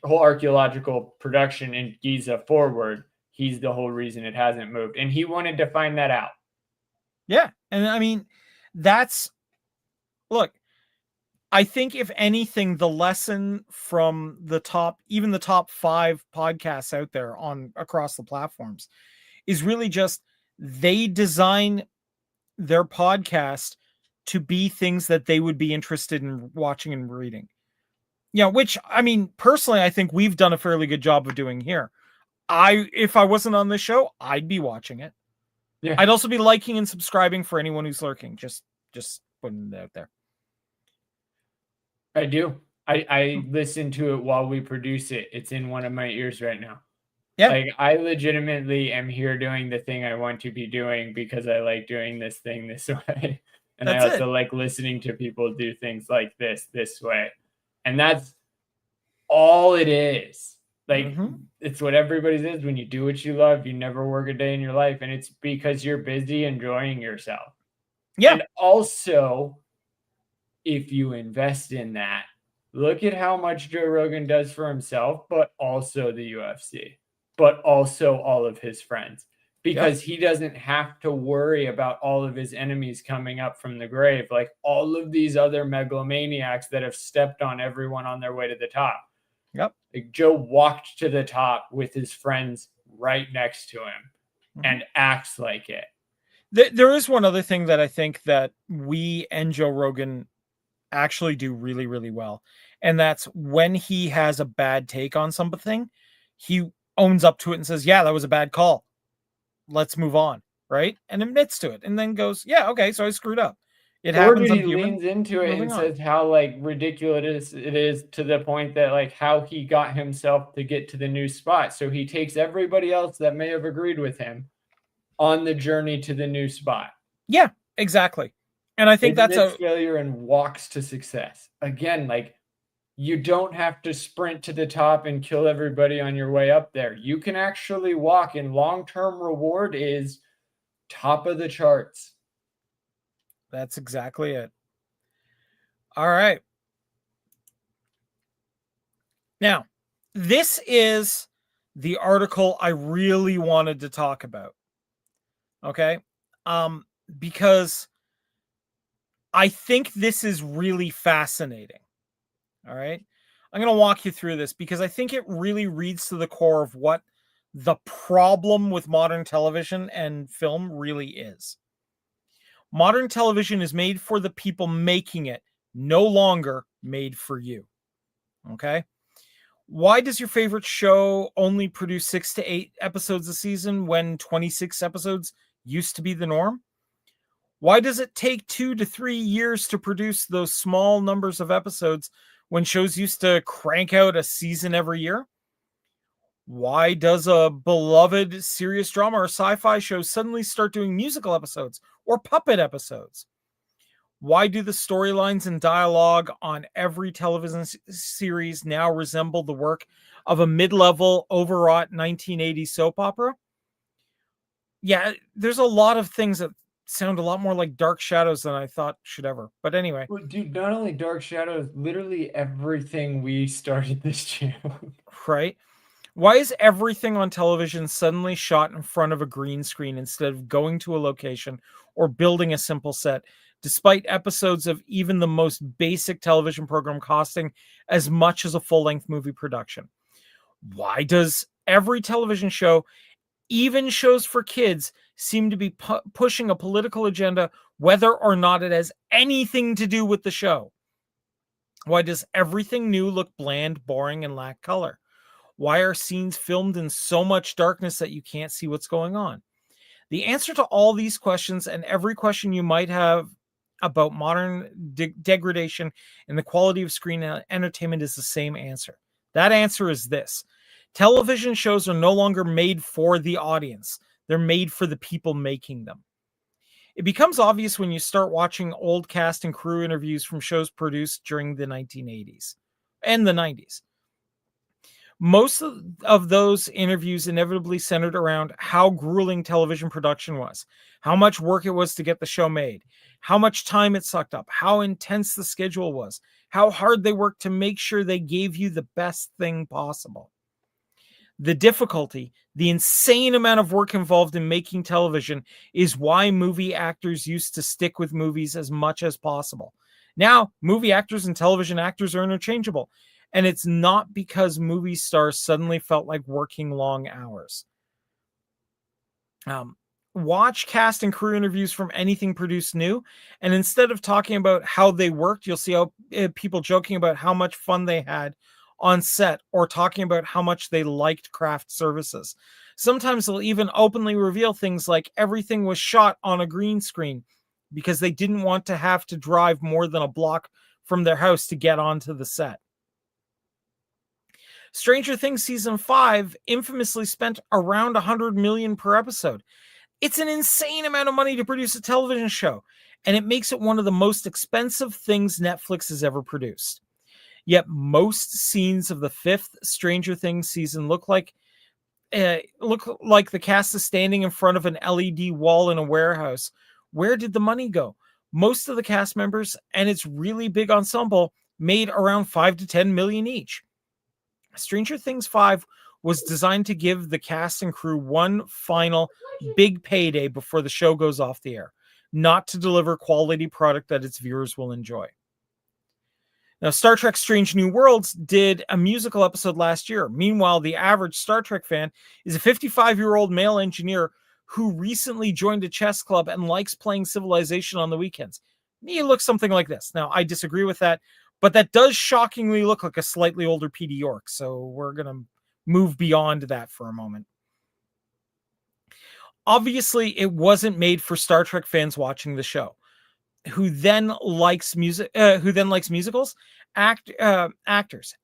whole archaeological production in Giza forward. He's the whole reason it hasn't moved. And he wanted to find that out. Yeah. And I mean, look, I think if anything, the lesson from even the top 5 podcasts out there across the platforms is really just they design their podcast to be things that they would be interested in watching and reading. Yeah, which, I mean, personally, I think we've done a fairly good job of doing here. If I wasn't on this show, I'd be watching it. Yeah. I'd also be liking and subscribing for anyone who's lurking. Just putting it out there. I do. I listen to it while we produce it. It's in one of my ears right now. Yeah. Like, I legitimately am here doing the thing I want to be doing because I like doing this thing this way. And I also like listening to people do things like this way. And that's all it is. Like, it's what everybody's is. When you do what you love, you never work a day in your life. And it's because you're busy enjoying yourself. Yeah. And also, if you invest in that, look at how much Joe Rogan does for himself, but also the UFC, but also all of his friends, because he doesn't have to worry about all of his enemies coming up from the grave, like all of these other megalomaniacs that have stepped on everyone on their way to the top. Yep. Like, Joe walked to the top with his friends right next to him and acts like it. There is one other thing that I think that we and Joe Rogan actually do really, really well. And that's when he has a bad take on something, he owns up to it and says, yeah, that was a bad call. Let's move on. Right. And admits to it and then goes, yeah, okay, so I screwed up. It happens. He leans into it and says how like ridiculous it is, to the point that like how he got himself to get to the new spot. So he takes everybody else that may have agreed with him on the journey to the new spot. Yeah, exactly. And I think that's a failure and walks to success. Again, like, you don't have to sprint to the top and kill everybody on your way up there. You can actually walk, and long-term reward is top of the charts. That's exactly it. All right. Now, this is the article I really wanted to talk about. Okay? Because I think this is really fascinating. All right? I'm going to walk you through this because I think it really reads to the core of what the problem with modern television and film really is. Modern television is made for the people making it, no longer made for you. Okay? Why does your favorite show only produce 6 to 8 episodes a season when 26 episodes used to be the norm? Why does it take 2 to 3 years to produce those small numbers of episodes when shows used to crank out a season every year? Why does a beloved serious drama or sci-fi show suddenly start doing musical episodes or puppet episodes? Why do the storylines and dialogue on every television series now resemble the work of a mid-level, overwrought 1980s soap opera? Yeah, there's a lot of things that sound a lot more like Dark Shadows than I thought should ever. But anyway. Well, dude, not only Dark Shadows, literally everything we started this channel. Right? Why is everything on television suddenly shot in front of a green screen instead of going to a location or building a simple set, despite episodes of even the most basic television program costing as much as a full-length movie production? Why does every television show, even shows for kids, seem to be pushing a political agenda, whether or not it has anything to do with the show? Why does everything new look bland, boring, and lack color? Why are scenes filmed in so much darkness that you can't see what's going on? The answer to all these questions, and every question you might have about modern degradation and the quality of screen entertainment, is the same answer. That answer is this: television shows are no longer made for the audience. They're made for the people making them. It becomes obvious when you start watching old cast and crew interviews from shows produced during the 1980s and the 90s. Most of those interviews inevitably centered around how grueling television production was, how much work it was to get the show made, how much time it sucked up, how intense the schedule was, how hard they worked to make sure they gave you the best thing possible. The difficulty, the insane amount of work involved in making television, is why movie actors used to stick with movies as much as possible. Now, movie actors and television actors are interchangeable. And it's not because movie stars suddenly felt like working long hours. Watch cast and crew interviews from anything produced new, and instead of talking about how they worked, you'll see how people joking about how much fun they had on set, or talking about how much they liked craft services. Sometimes they'll even openly reveal things like everything was shot on a green screen because they didn't want to have to drive more than a block from their house to get onto the set. Stranger Things season 5 infamously spent around $100 million per episode. It's an insane amount of money to produce a television show, and it makes it one of the most expensive things Netflix has ever produced. Yet most scenes of the 5th Stranger Things season look like the cast is standing in front of an LED wall in a warehouse. Where did the money go? Most of the cast members and its really big ensemble made around $5 to $10 million each. Stranger Things 5 was designed to give the cast and crew one final big payday before the show goes off the air, not to deliver quality product that its viewers will enjoy. Now, Star Trek Strange New Worlds did a musical episode last year. Meanwhile, the average Star Trek fan is a 55-year-old male engineer who recently joined a chess club and likes playing Civilization on the weekends. He looks something like this. Now, I disagree with that, but that does shockingly look like a slightly older P.D. York, so we're going to move beyond that for a moment. Obviously, it wasn't made for Star Trek fans watching the show, who then likes musicals, actors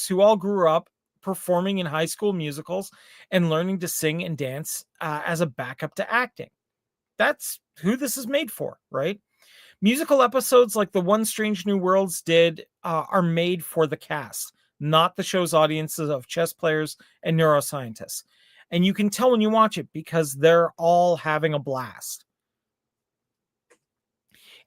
who all grew up performing in high school musicals and learning to sing and dance as a backup to acting. That's who this is made for, right? Musical episodes like the one Strange New Worlds did are made for the cast, not the show's audiences of chess players and neuroscientists. And you can tell when you watch it because they're all having a blast.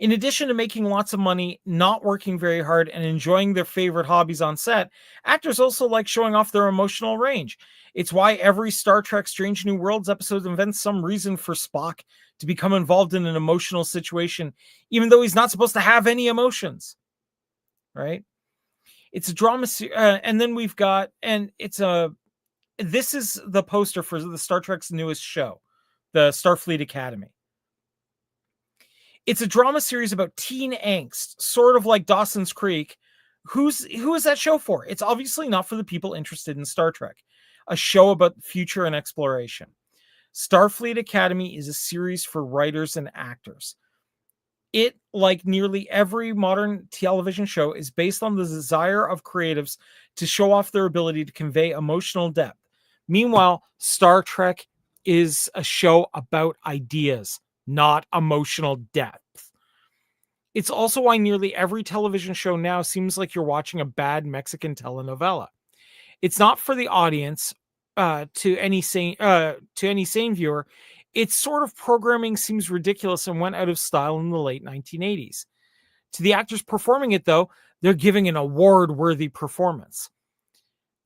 In addition to making lots of money, not working very hard, and enjoying their favorite hobbies on set, actors also like showing off their emotional range. It's why every Star Trek Strange New Worlds episode invents some reason for Spock to become involved in an emotional situation, even though he's not supposed to have any emotions, right? It's a drama, and then we've got, this is the poster for the Star Trek's newest show, the Starfleet Academy. It's a drama series about teen angst, sort of like Dawson's Creek. Who is that show for? It's obviously not for the people interested in Star Trek, a show about future and exploration. Starfleet Academy is a series for writers and actors. It, like nearly every modern television show, is based on the desire of creatives to show off their ability to convey emotional depth. Meanwhile, Star Trek is a show about ideas, not emotional depth. It's also why nearly every television show now seems like you're watching a bad Mexican telenovela. It's not for the audience, to any sane viewer. Its sort of programming seems ridiculous and went out of style in the late 1980s. To the actors performing it, though, they're giving an award-worthy performance.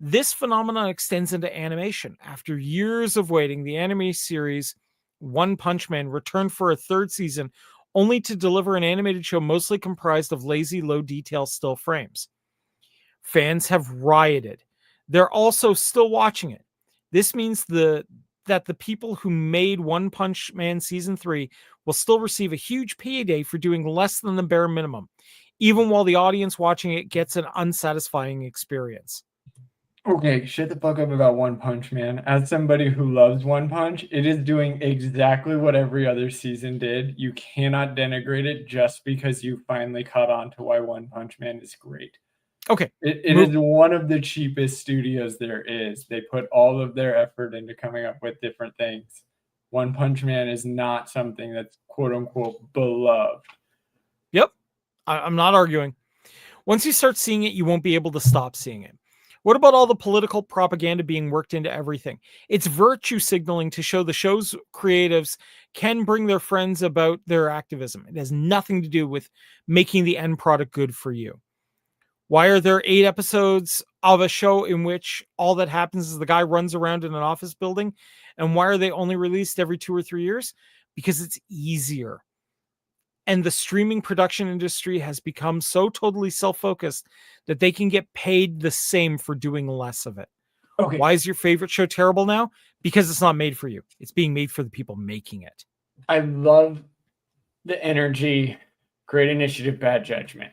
This phenomenon extends into animation. After years of waiting, the anime series One Punch Man returned for a third season, only to deliver an animated show mostly comprised of lazy, low-detail still frames. Fans have rioted. They're also still watching it. This means that the people who made One Punch Man Season 3 will still receive a huge payday for doing less than the bare minimum, even while the audience watching it gets an unsatisfying experience. Okay, shut the fuck up about One Punch Man. As somebody who loves One Punch, it is doing exactly what every other season did. You cannot denigrate it just because you finally caught on to why One Punch Man is great. Okay. It is one of the cheapest studios there is. They put all of their effort into coming up with different things. One Punch Man is not something that's quote unquote beloved. Yep. I'm not arguing. Once you start seeing it, you won't be able to stop seeing it. What about all the political propaganda being worked into everything? It's virtue signaling to show the show's creatives can bring their friends about their activism. It has nothing to do with making the end product good for you. Why are there 8 episodes of a show in which all that happens is the guy runs around in an office building? And why are they only released every 2 or 3 years? Because it's easier. And the streaming production industry has become so totally self-focused that they can get paid the same for doing less of it. Okay. Why is your favorite show terrible now? Because it's not made for you. It's being made for the people making it. I love the energy, great initiative, bad judgment.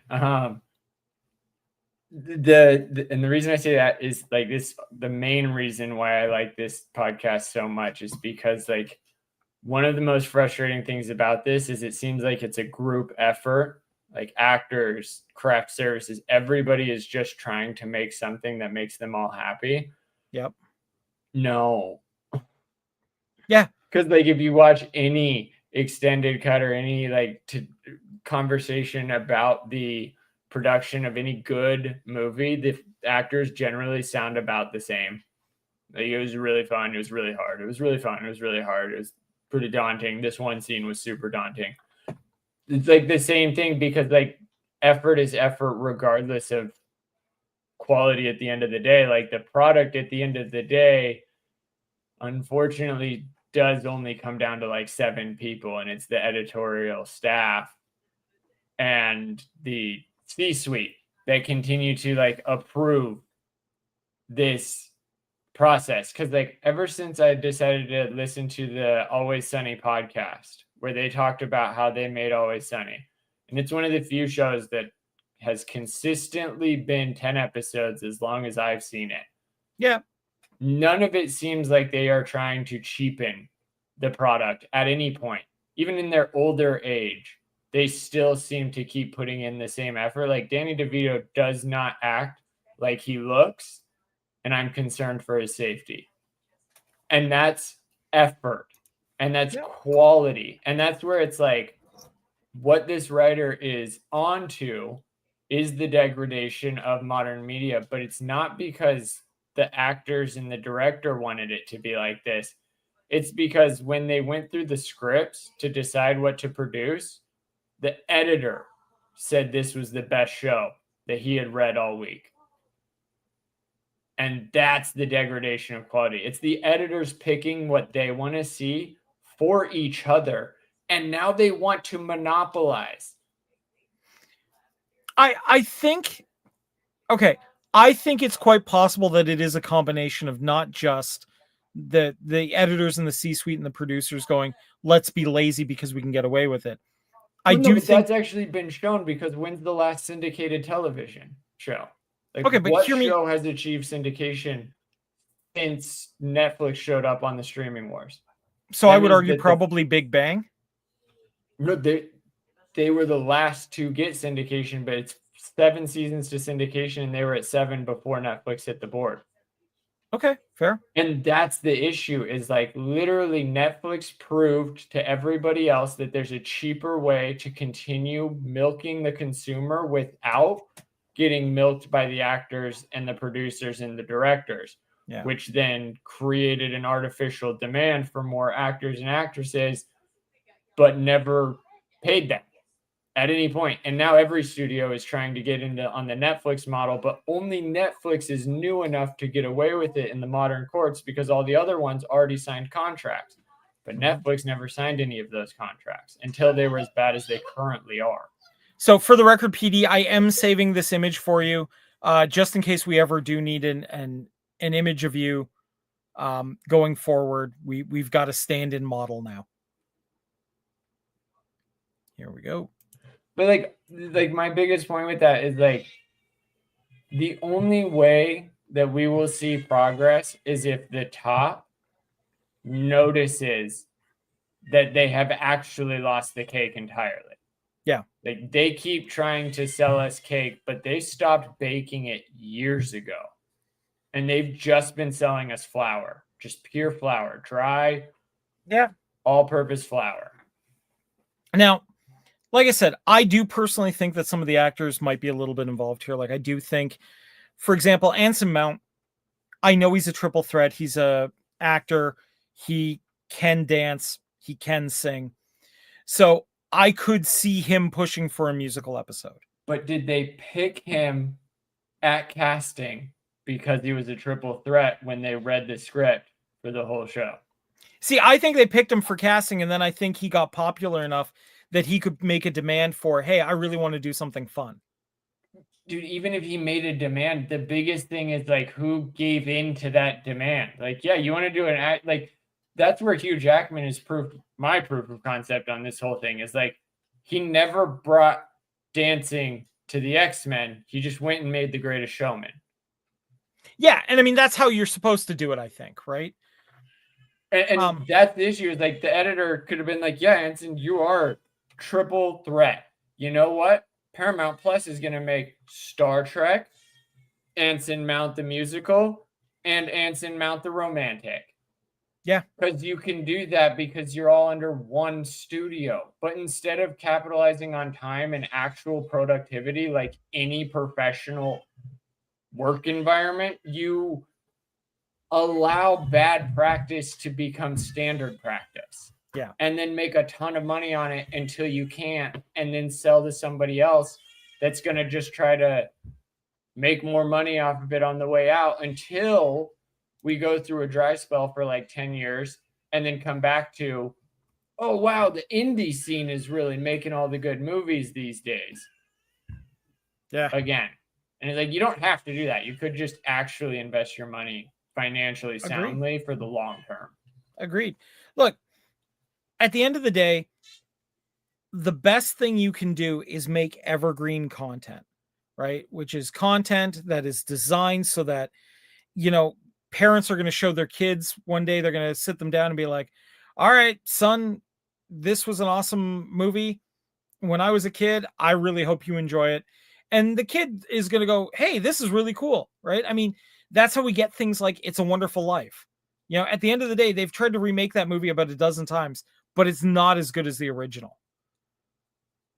The reason I say that is like this, the main reason why I like this podcast so much is because like one of the most frustrating things about this is it seems like it's a group effort, like actors, craft services, everybody is just trying to make something that makes them all happy. Yep. No. Yeah. Because like if you watch any extended cut or any like conversation about the production of any good movie, the actors generally sound about the same. Like it was really fun. It was really hard. It was really fun. It was really hard. It was pretty daunting. This one scene was super daunting. It's like the same thing because like effort is effort regardless of quality at the end of the day. Like the product at the end of the day, unfortunately, does only come down to like 7 people, and it's the editorial staff and the C-suite that continue to like approve this process. Because like ever since I decided to listen to the Always Sunny podcast where they talked about how they made Always Sunny, and it's one of the few shows that has consistently been 10 episodes as long as I've seen it. Yeah. None of it seems like they are trying to cheapen the product at any point. Even in their older age, they still seem to keep putting in the same effort. Like Danny DeVito does not act like he looks, and I'm concerned for his safety. And that's effort, and that's quality. And that's where it's like what this writer is onto is the degradation of modern media, but it's not because the actors and the director wanted it to be like this. It's because when they went through the scripts to decide what to produce, the editor said this was the best show that he had read all week. And that's the degradation of quality. It's the editors picking what they want to see for each other. And now they want to monopolize. I think, okay, I think it's quite possible that it is a combination of not just the editors and the C-suite and the producers going, let's be lazy because we can get away with it. I do think that's actually been shown because when's the last syndicated television show? Like, okay, but what hear me. show has achieved syndication since Netflix showed up on the streaming wars? So I would argue probably Big Bang. No, they were the last to get syndication, but it's 7 seasons to syndication, and they were at 7 before Netflix hit the board. Okay, fair. And that's the issue is like literally Netflix proved to everybody else that there's a cheaper way to continue milking the consumer without getting milked by the actors and the producers and the directors, which then created an artificial demand for more actors and actresses, but never paid them. at any point. And now every studio is trying to get into on the Netflix model, but only Netflix is new enough to get away with it in the modern courts because all the other ones already signed contracts. But Netflix never signed any of those contracts until they were as bad as they currently are. So for the record, PD, I am saving this image for you, just in case we ever do need an image of you going forward. We've got a stand-in model now. Here we go. But like my biggest point with that is like the only way that we will see progress is if the top notices that they have actually lost the cake entirely. Yeah. Like they keep trying to sell us cake, but they stopped baking it years ago. And they've just been selling us flour, just pure flour, dry, all-purpose flour. Now, like I said, I do personally think that some of the actors might be a little bit involved here. Like I do think, for example, Anson Mount, I know he's a triple threat. He's a actor. He can dance. He can sing. So I could see him pushing for a musical episode. But did they pick him at casting because he was a triple threat when they read the script for the whole show? See, I think they picked him for casting, and then I think he got popular enough that he could make a demand for, hey, I really want to do something fun. Dude, even if he made a demand, the biggest thing is like who gave in to that demand. Like, yeah, you want to do an act, like that's where Hugh Jackman is my proof of concept on this whole thing is like he never brought dancing to the X-Men. He just went and made The Greatest Showman. Yeah, and I mean that's how you're supposed to do it, I think, right? And that's the issue is like the editor could have been like, yeah, Anson, you are triple threat. You know what? Paramount Plus is going to make Star Trek, Anson Mount the musical, and Anson Mount the romantic. Yeah. Because you can do that because you're all under one studio. But instead of capitalizing on time and actual productivity like any professional work environment, you allow bad practice to become standard practice. Yeah. And then make a ton of money on it until you can't, and then sell to somebody else that's going to just try to make more money off of it on the way out until we go through a dry spell for like 10 years and then come back to, oh, wow, the indie scene is really making all the good movies these days. Yeah. Again. And it's like, you don't have to do that. You could just actually invest your money financially soundly for the long term. Agreed. Look, at the end of the day, the best thing you can do is make evergreen content, right? Which is content that is designed so that, you know, parents are going to show their kids one day, they're going to sit them down and be like, all right, son, this was an awesome movie when I was a kid. I really hope you enjoy it. And the kid is going to go, hey, this is really cool, right? I mean, that's how we get things like It's a Wonderful Life. You know, at the end of the day, they've tried to remake that movie about a dozen times, but it's not as good as the original,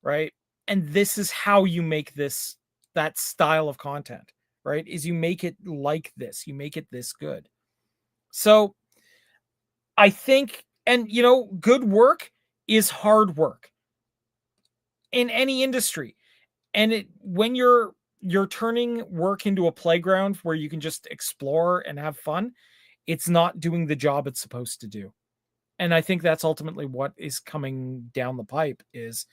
right? And this is how you make that style of content, right? Is you make it like this, you make it this good. So I think, and you know, good work is hard work in any industry. And when you're turning work into a playground where you can just explore and have fun, it's not doing the job it's supposed to do. And I think that's ultimately what is coming down the pipe is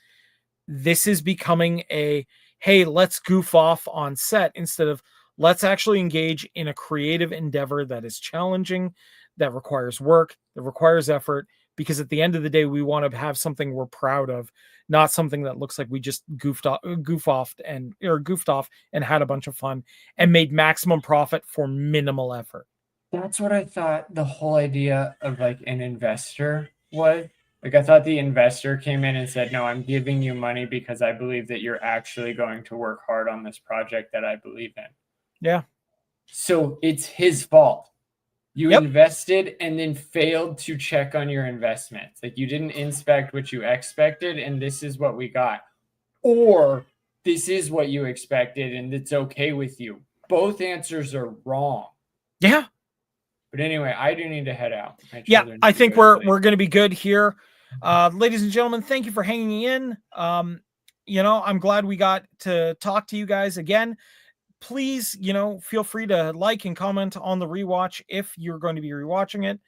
this is becoming a, hey, let's goof off on set instead of let's actually engage in a creative endeavor that is challenging, that requires work, that requires effort, because at the end of the day, we want to have something we're proud of, not something that looks like we just goofed off and had a bunch of fun and made maximum profit for minimal effort. That's what I thought the whole idea of like an investor was. Like I thought the investor came in and said, no, I'm giving you money because I believe that you're actually going to work hard on this project that I believe in. Yeah. So it's his fault. You invested and then failed to check on your investments. Like you didn't inspect what you expected and this is what we got. Or this is what you expected and it's okay with you. Both answers are wrong. Yeah. But anyway, I do need to head out. Yeah, I think we're going to be good here. Ladies and gentlemen, thank you for hanging in. I'm glad we got to talk to you guys again. Please, feel free to like and comment on the rewatch if you're going to be rewatching it.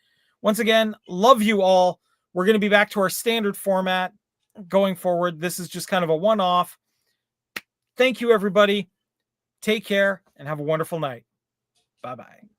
Once again, love you all. We're going to be back to our standard format going forward. This is just kind of a one-off. Thank you, everybody. Take care and have a wonderful night. Bye-bye.